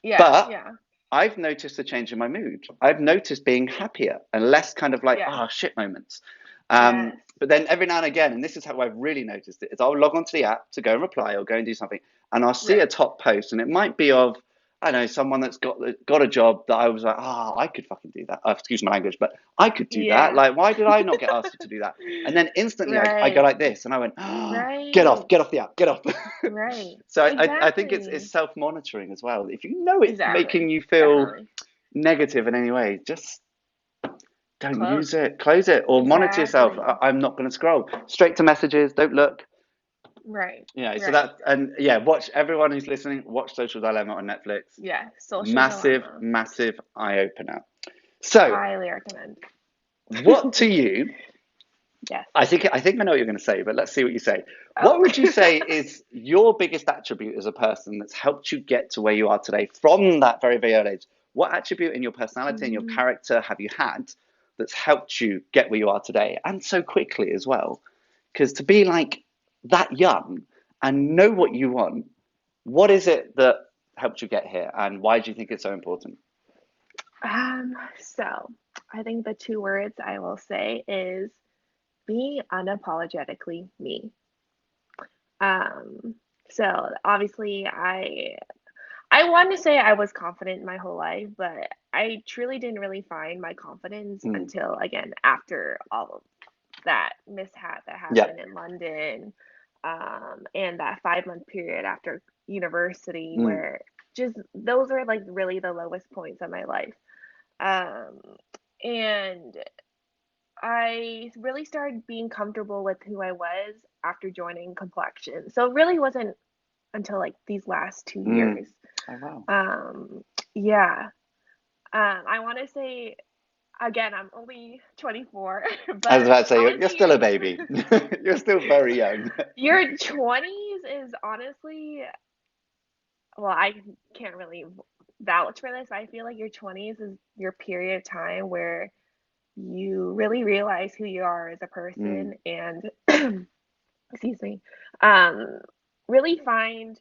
Yeah. But Yeah. I've noticed a change in my mood. I've noticed being happier and less kind of like, Yeah. oh shit moments. Yes. But then every now and again, and this is how I've really noticed it, is I'll log onto the app to go and reply or go and do something, and I'll see a Right. top post, and it might be of, I don't know, someone that's got a job that I was like, I could fucking do that. Excuse my language, but I could do that. Yeah. Like, why did I not get asked to do that? And then instantly I go Right. like this, and I went, Right. get off the app, get off. Right. So I think it's Exactly. self-monitoring as well. If you know it's Exactly. making you feel Definitely. negative in any way, just don't Close. use it, close it, or monitor yourself. Exactly. I'm not going to scroll straight to messages. Don't look. Right. So Right. that, and yeah, watch, everyone who's listening. Watch Social Dilemma on Netflix. Yeah. Social Massive, dilemma. massive eye opener. So, Highly recommend. what to you? Yes. I think I know what you're going to say, but let's see what you say. Oh. What would you say is your biggest attribute as a person that's helped you get to where you are today from that very, very early age? What attribute in your personality and your Mm, character have you had that's helped you get where you are today and so quickly as well? Because to be like that young and know what you want, what is it that helped you get here, and why do you think it's so important? so I think the two words I will say is be unapologetically me. Um, so obviously I want to say I was confident my whole life, but I truly didn't really find my confidence Mm. until again after all of that mishap that Yeah. happened in London, and that 5 month period after university Mm. where just those were like really the lowest points of my life. Um, and I really started being comfortable with who I was after joining Complexion. So it really wasn't until like these last two Mm. years. Oh wow. Um, yeah. I want to say again, I'm only 24, I was but about to say I you're, want to you're say still a baby. You're still very young. your 20s is honestly, well, I can't really vouch for this. I feel like your 20s is your period of time where you really realize who you are as a Mm. person and excuse me, um, really find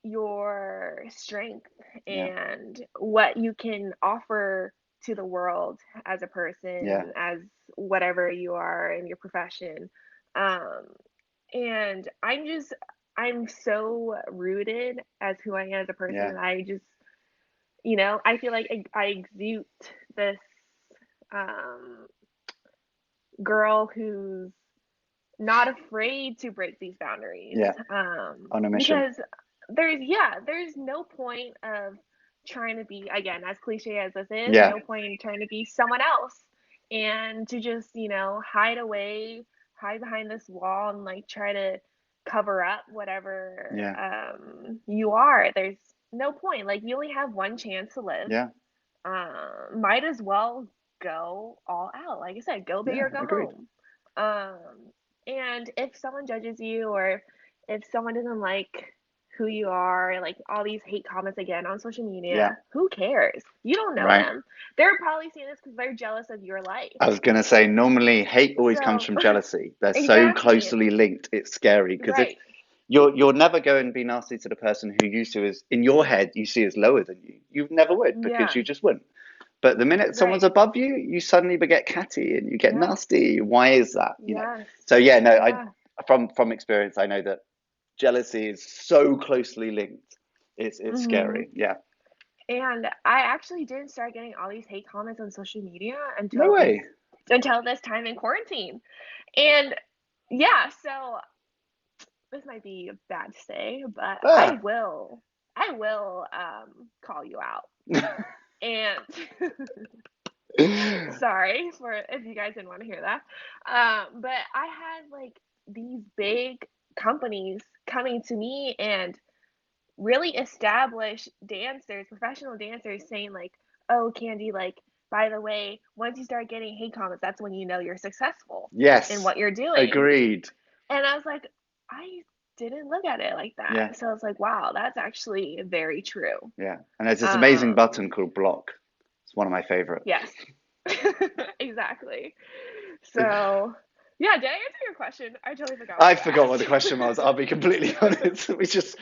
your strength Yeah. and what you can offer to the world as a Yeah. person, as whatever you are in your profession. Um, and I'm so rooted as who I am as a person, Yeah. and I just, I feel like I exude this um, girl who's not afraid to break these boundaries, Yeah. On a mission. because there's no point of trying to be, again, as cliche as this is, Yeah. no point in trying to be someone else and to just hide away, hide behind this wall and like try to cover up whatever Yeah. you are. There's no point. Like, you only have one chance to live. Yeah. Might as well go all out. Like I said, go big Yeah. or go Agreed. home. And if someone judges you, or if someone doesn't like who you are, like all these hate comments again on social Yeah. media. Who cares? You don't know Right. them. They're probably saying this because they're jealous of your life. I was going to say, normally hate always comes So, from jealousy. They're so exactly. closely linked. It's scary because if Right. you'll never go and be nasty to the person who you see as in your head you see as lower than you. You never would because Yeah. you just wouldn't. But the minute someone's Right. above you, you suddenly get catty and you get Yeah. nasty. Why is that? Yes. So yeah, no, I Yeah. from experience, I know that jealousy is so closely linked. It's Hmm. scary. Yeah. And I actually didn't start getting all these hate comments on social media No way. until this time in quarantine. And yeah, so this might be bad to say, but Ah. I will call you out. And sorry for if you guys didn't want to hear that. But I had like these big companies coming to me and really established dancers, professional dancers saying like, "Oh, Candy, like by the way, once you start getting hate comments, that's when you know you're successful in Yes. what you're doing." Agreed. And I was like, I didn't look at it like Yeah. that. So I was like, wow, that's actually very true. Yeah. And there's this amazing Um, button called block. It's one of my favorite. yes. Exactly. So, yeah, did I answer your question? I totally forgot what I you forgot what asked. the question was. I'll be completely honest. We just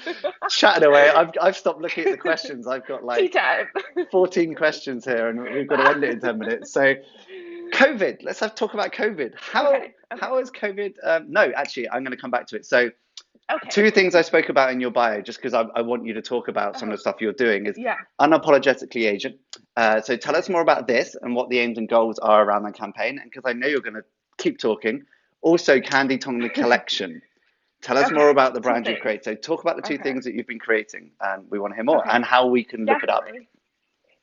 chatted away. I've stopped looking at the questions. I've got Tea like time. 14 questions here, and we've got to end it in 10 minutes. So, COVID. Let's talk about COVID. Okay, okay, How is COVID? No, actually, I'm going to come back to it. So, okay. two things I spoke about in your bio, just because I want you to talk about some of Oh, the stuff you're doing, is yeah. unapologetically Asian. So tell us Okay. more about this and what the aims and goals are around the campaign. And because I know you're going to keep talking, also Candy Tong the collection. Tell us more Okay. about the Two brand you've things. created. So talk about the two Okay. things that you've been creating, and we want to hear more, Okay. and how we can look it up. Definitely.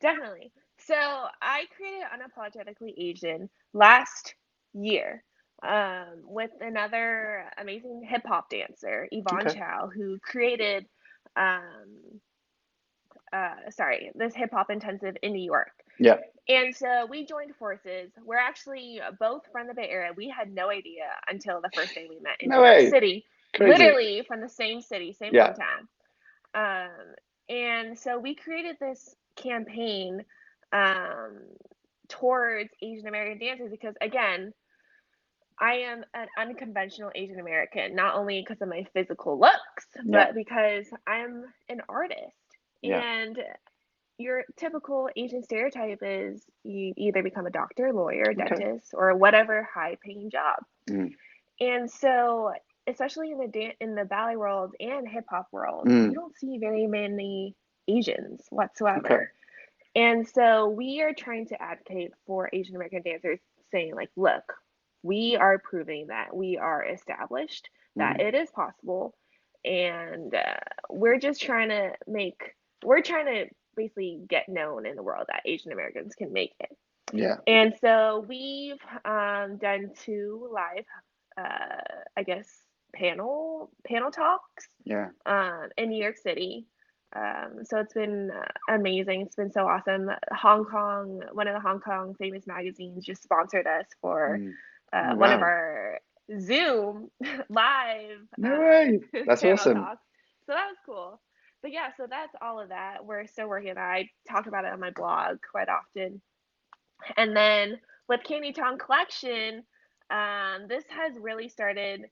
Definitely. So I created Unapologetically Asian last year with another amazing hip hop dancer, Yvonne Okay. Chow, who created, um, this hip hop intensive in New York. Yeah. And so we joined forces. We're actually both from the Bay Area. We had no idea until the first day we met in No New York way. City, Crazy. literally from the same city, same Yeah. hometown. And so we created this campaign um, towards Asian American dancers because, again, I am an unconventional Asian American, not only because of my physical looks, Yeah. but because I'm an artist. Yeah. And your typical Asian stereotype is you either become a doctor, lawyer, Okay. dentist, or whatever high paying job. Mm. And so, especially in in the ballet world and hip hop world, you Mm. don't see very many Asians Okay. whatsoever. And so we are trying to advocate for Asian American dancers, saying like, look, we are proving that we are established, that Mm. it is possible, and we're just trying to we're trying to basically get known in the world that Asian Americans can make it. Yeah. And so we've done two live, I guess, panel talks Yeah. in New York City. So it's been amazing. It's been so awesome. Hong Kong, one of the Hong Kong famous magazines, just sponsored us for Mm. Oh, one of wow. our Zoom live No way. That's panel awesome. talks. So that was cool. But yeah, so that's all of that. We're still working on that. I talk about it on my blog quite often. And then with Candy Tong Collection, this has really started,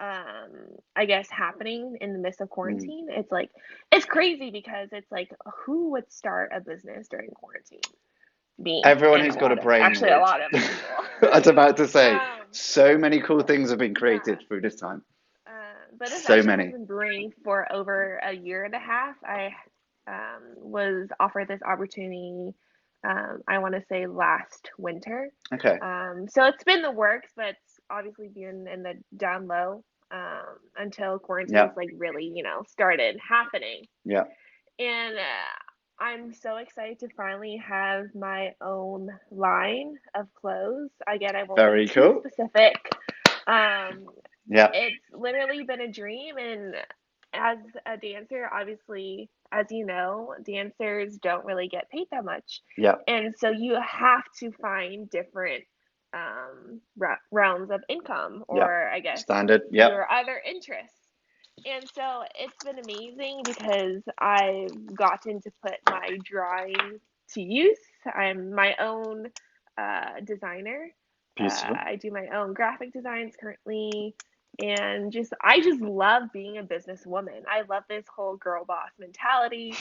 I guess, happening in the midst of Mm. quarantine. It's like, it's crazy because it's like, who would start a business during quarantine? Me Everyone and who's got a brain actually, a would. lot of I people. was about to say, um, so many cool things have been yeah. created through this time. But this So actually has many. been brewing for over a year and a half. I was offered this opportunity, I want to say last winter. Okay. So it's been the works, but it's obviously been in the down low until Yeah. quarantine's like really, started happening. Yeah. And I'm so excited to finally have my own line of clothes. Again, I won't be Very too cool. specific. Um, Yeah. it's literally been a dream, and as a dancer, obviously, as you know, dancers don't really get paid that much, Yeah. and so you have to find different realms of income, Yeah. or I guess Standard. Yeah. your other interests. And so it's been amazing because I've gotten to put my drawing to use. I'm my own designer. Beautiful. I do my own graphic designs currently, and I just love being a businesswoman. I love this whole girl boss mentality.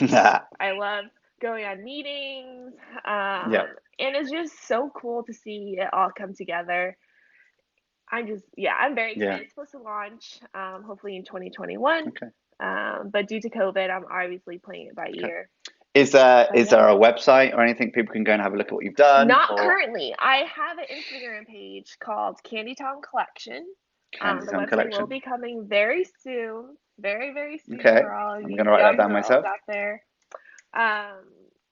I love going on meetings, Yeah. and it's just so cool to see it all come together. I'm very Yeah. excited. It's supposed to launch hopefully in 2021. Okay. But due to COVID, I'm obviously playing it by Okay. ear. Is there But is yeah, there a website or anything people can go and have a look at what you've done? not Or currently. I have an Instagram page called Candy Tong Collection. Candy The Tong website will Collection? be coming very soon, very, very soon Okay. for all I'm you gonna write that young down girls myself. out there. Um,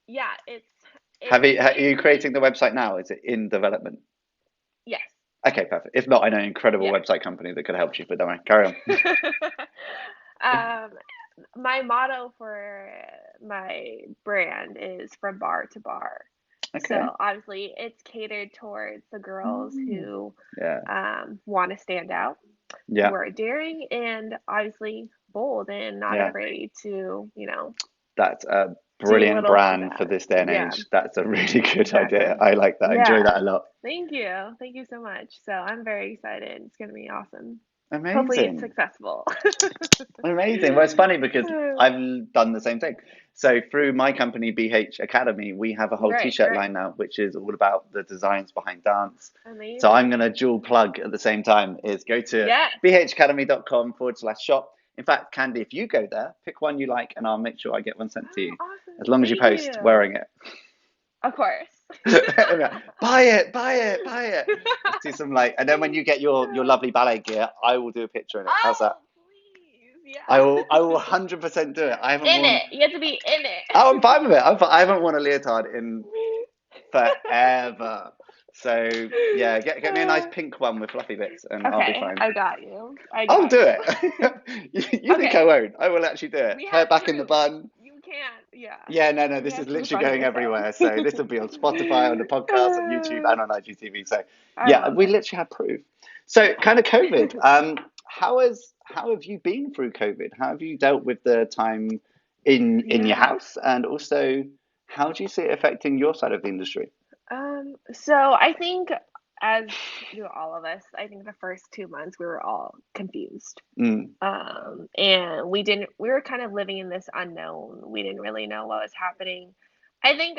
yeah, Have it's you are you creating basically the website now? Is it in development? yes, Okay, perfect. If not, I know an incredible yeah. website company that could help you, but don't worry, carry on. um, my motto for my brand is from bar to bar. Okay. So obviously, it's catered towards the girls Mm. who Yeah. want to stand out, Yeah. who are daring, and obviously bold and not Yeah. afraid to, That's a do a brilliant little brand for that. this day and Yeah, age. That's a really good idea. exactly. I like that. I enjoy Yeah. that a lot. Thank you. Thank you so much. So I'm very excited. It's going to be awesome. Hopefully, it's Amazing. successful. Amazing. Well, it's funny because I've done the same thing. So through my company, BH Academy, we have a whole Right, t-shirt right. line now, which is all about the designs behind dance. So I'm going Amazing. to dual plug at the same time is go to Yes. bhacademy.com/shop. In fact, Candy, if you go there, pick one you like and I'll make sure I get one sent to Oh, you as awesome. long as you Thank post you. wearing it. Of course. Buy it, buy it, buy it. Let's do some like, and then when you get your lovely ballet gear, I will do a picture in it. How's that? Oh, please. Yeah. I will 100% do it. I haven't In worn. it. You have to be in it. Oh, I'm fine with it. I haven't worn a leotard in forever. So yeah, get me a nice pink one with fluffy bits, and I'll be Okay, fine. I got you. I I'll got do you. it. You think I Okay, won't? I will actually do it. we Hair have back in the proof. bun. You can't. Yeah, Yeah, no, no. we This have is proof literally on going your everywhere. film. So this will be on Spotify, on the podcast, on YouTube, and on IGTV. So I yeah, love we it. literally have proof. So kind of COVID. How have you been through COVID? How have you dealt with the time in your Yeah. house, and also how do you see it affecting your side of the industry? So I think, as do all of us, I think the first 2 months we were all confused. Mm, And we were kind of living in this unknown. We didn't really know what was happening. I think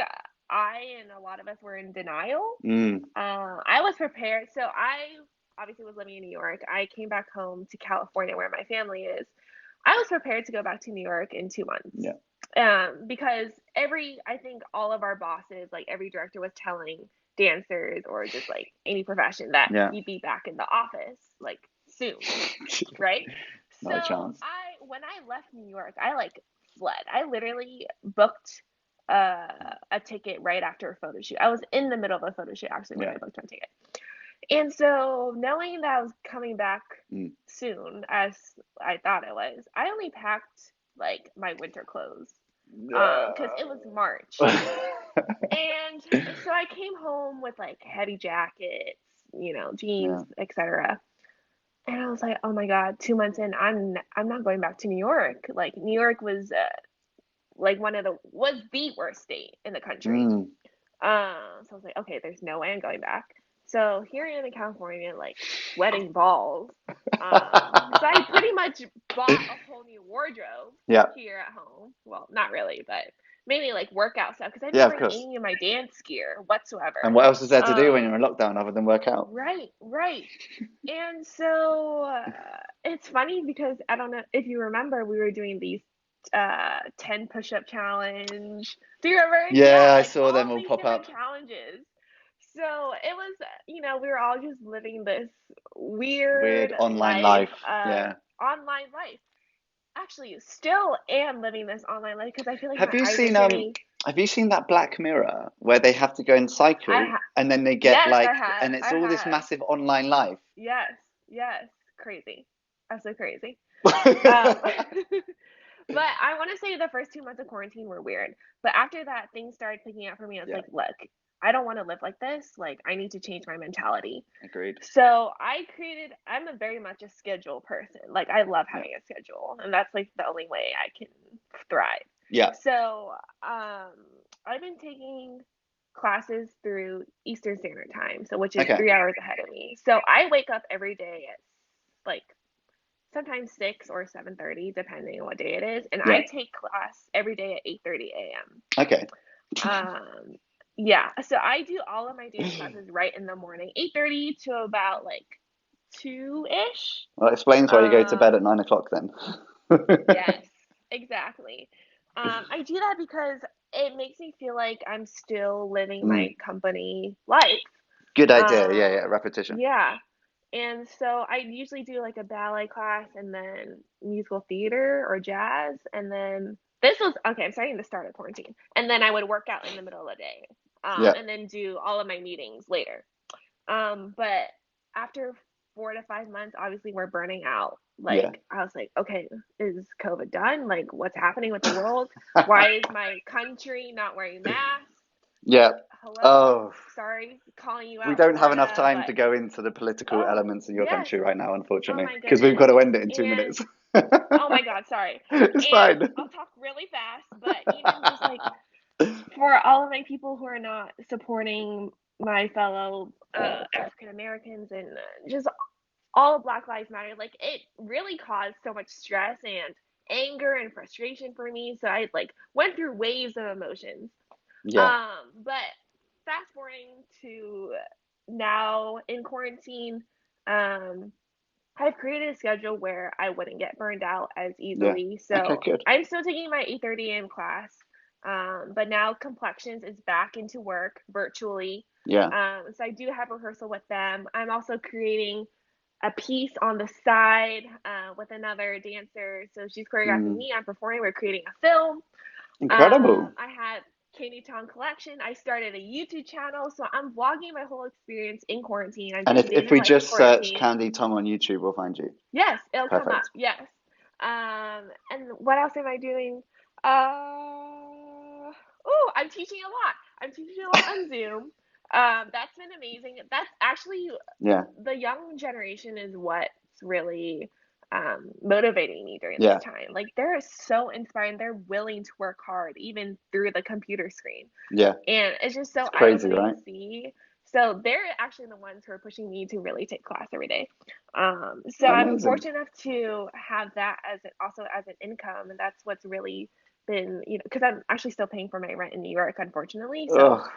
I and a lot of us were in denial. mm, I was prepared. So I obviously was living in New York. I came back home to California where my family is. I was prepared to go back to New York in 2 months. yeah, Because I think all of our bosses, like every director was telling dancers or just like any profession that yeah. you'd be back in the office like soon, right? So Not a chance. when I left New York, I like fled. I literally booked a ticket right after a photo shoot. I was in the middle of a photo shoot actually when Yeah. I booked my ticket. And so knowing that I was coming back Mm. soon, as I thought it was, I only packed like my winter clothes because it was March. And so I came home with like heavy jackets, jeans, Yeah. etc. And I was like, "Oh my God, 2 months in, I'm not going back to New York." Like New York was like was the worst state in the country. Mm. So I was like, "Okay, there's no way I'm going back." So here I am in California, like sweating balls. So I pretty much bought a whole new wardrobe Yeah. here at home. Well, not really, but mainly like workout stuff because I Yeah, didn't of bring course. any of my dance gear And whatsoever. what else is there to do when you're Um, in lockdown other than work out? right, right. And so it's funny because I don't know if you remember, we were doing these 10 push-up challenge. Do you remember? Yeah, Yeah, I like saw them all all these pop different up. challenges. So it was, we were all just living this Weird weird online life, life. Yeah. online life. Actually, still am living this online life because I feel like Have my you eyes are seen getting. have you seen that Black Mirror where they have to go and I cycle have. and then they get Yes, I like have. and it's I all this have. massive online life? Yes, yes. Crazy. Absolutely crazy. Um, but I want to say the first 2 months of quarantine were weird. But after that, things started picking up for me. I was Yeah. like, look, I don't want to live like this. Like, I need to change my mentality. Agreed. So I'm a very much a schedule person. Like, I love Yeah. having a schedule, and that's like the only way I can thrive. Yeah. So, I've been taking classes through Eastern Standard Time, so which is Okay. 3 hours ahead of me. So I wake up every day at like sometimes 6 or 7:30, depending on what day it is, and Yeah. I take class every day at 8:30 a.m. Okay. Yeah, so I do all of my dance classes right in the morning, 8:30 to about like 2-ish. Well, that explains why you go to bed at Um, 9 o'clock then. yes, exactly. I do that because it makes me feel like I'm still living Mm. my company life. Good idea. Yeah, yeah. Um, Repetition. yeah. And so I usually do like a ballet class and then musical theater or jazz. And then this was okay, I'm starting to start at quarantine. And then I would work out in the middle of the day, Yeah. and then do all of my meetings later. But after 4 to 5 months, obviously we're burning out. Yeah. Like, I was like, okay, is COVID done? Like, what's happening with the world? Why is my country not wearing masks? Yeah. Hello, Oh, sorry, calling you we out, don't have enough Florida, time but to go into the political oh, elements in your yes. country right now, Oh unfortunately, my because we've got goodness. to end it in two And minutes. oh my God, sorry. It's And fine. I'll talk really fast, but even just like for all of my people who are not supporting my fellow African Americans and just all of Black Lives Matter, like it really caused so much stress and anger and frustration for me. So I like went through waves of emotions. Yeah. But fast forwarding to now in quarantine, um, I've created a schedule where I wouldn't get burned out as Yeah. easily. Okay, So good. I'm still taking my 8:30 a.m. class, but now Complexions is back into work virtually. Yeah. So I do have rehearsal with them. I'm also creating a piece on the side with another dancer. So she's choreographing Mm. me. I'm performing. We're creating a film. Incredible. I had Candy Tong collection. I started a YouTube channel, so I'm vlogging my whole experience in quarantine. I'm And doing day if in the we life of just search quarantine. Candy Tong on YouTube, we'll find you. Yes, it'll come up. Perfect. Yes. And what else am I doing? Oh, I'm teaching a lot. I'm teaching a lot on Zoom. That's been amazing. That's actually Yeah. the young generation is what's really motivating me during this Yeah. time. Like they're so inspiring. They're willing to work hard even through the computer screen. Yeah. And it's just so It's crazy, eye-opening right? to see. So they're actually the ones who are pushing me to really take class every day. So I'm Amazing. fortunate enough to have that also as an income, and that's what's really been, because I'm actually still paying for my rent in New York, unfortunately. So, Ugh.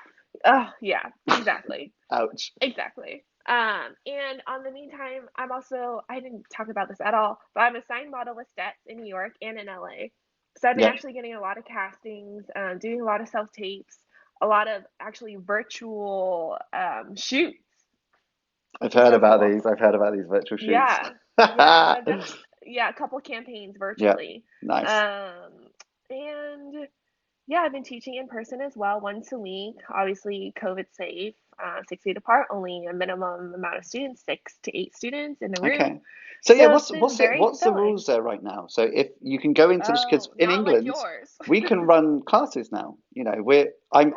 oh yeah, exactly, Ouch. exactly. And on the meantime, I didn't talk about this at all, but I'm a signed model with Stetts in New York and in LA. So I've been Yeah. actually getting a lot of castings, doing a lot of self tapes, a lot of actually virtual shoots, I've which is heard so about cool. these. I've heard about these virtual shoots. Yeah, yeah. So I've done a couple campaigns Yeah. virtually, Nice. um, and yeah, I've been teaching in person as well, once a week. Obviously, COVID safe, 6 feet apart, only a minimum amount of students, 6 to 8 students in the room. Okay. So yeah, So it's been very what's the fulfilling. rules there right now? So if you can go into this, because Oh, in not like England yours. we can run classes now. You know, Wait, I aren't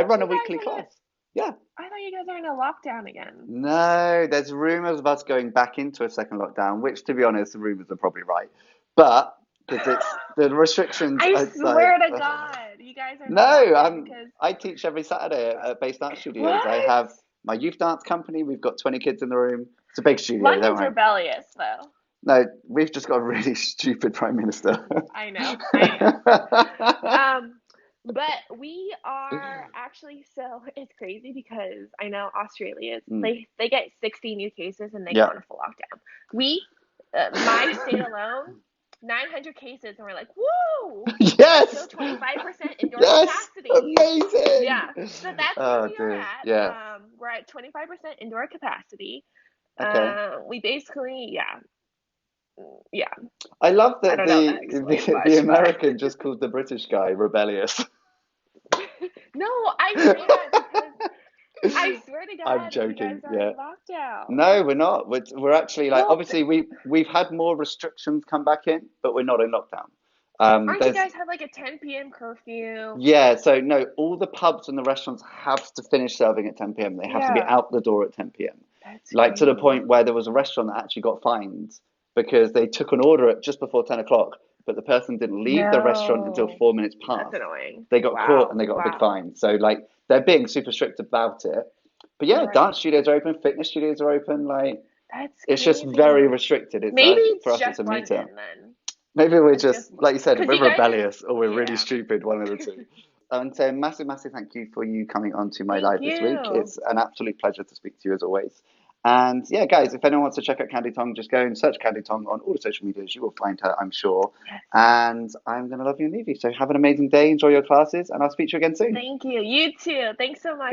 run a you weekly guys class. Yeah. I thought you guys are in a lockdown again. No, there's rumors of us going back into a second lockdown, which to be honest, the rumors are probably right. But because it's the restrictions, I it's like swear to God, you guys are in a no, lockdown because I teach every Saturday at Based Art Studios. I what? have my youth dance company. We've got 20 kids in the room. It's a big studio, don't London's worry. rebellious, though. No, we've just got a really stupid prime minister. I know, I know. Um, but we are actually so it's crazy because I know Australia Mm, they get 60 new cases and they go yeah. on a full lockdown. We, my state alone, 900 cases and we're like, woo! We're still Yes, 25% indoor yes, capacity. amazing. Yeah, so that's where Oh we dear, are yeah. at. We're at 25% indoor capacity. Okay. We basically, yeah. I love I that don't know if that explains the much, but American just called the British guy rebellious. no, I say that because I swear to I'm God, you guys joking. are Yeah. in lockdown. No, we're not. We're actually like Well, obviously we've had more restrictions come back in, but we're not in lockdown. Aren't you There's guys have like a 10 p.m. curfew? Yeah, so no, all the pubs and the restaurants have to finish serving at 10 p.m. They have to be Yeah, out the door at 10 p.m. that's Like to the crazy. point where there was a restaurant that actually got fined because they took an order at just before 10 o'clock, but the person didn't leave the restaurant until No, 4 minutes that's past. annoying. They got caught and Wow, they got a big wow. fine. So like they're being super strict about it. But yeah, dance Right. studios are open, fitness studios are open. Like That's it's just very crazy. restricted. It's Maybe for it's us, it's just a meter. London then. Maybe we're It's just, just like you said, because we're you guys are, rebellious or we're really yeah. stupid, one of the two. And so, massive, massive thank you for you coming onto my Thank live this week. you. It's an absolute pleasure to speak to you as always. And yeah, guys, if anyone wants to check out Candy Tong, just go and search Candy Tong on all the social medias. You will find her, I'm sure. Yes. And I'm going to love you and leave you. So have an amazing day, enjoy your classes, and I'll speak to you again soon. Thank you. You too. Thanks so much.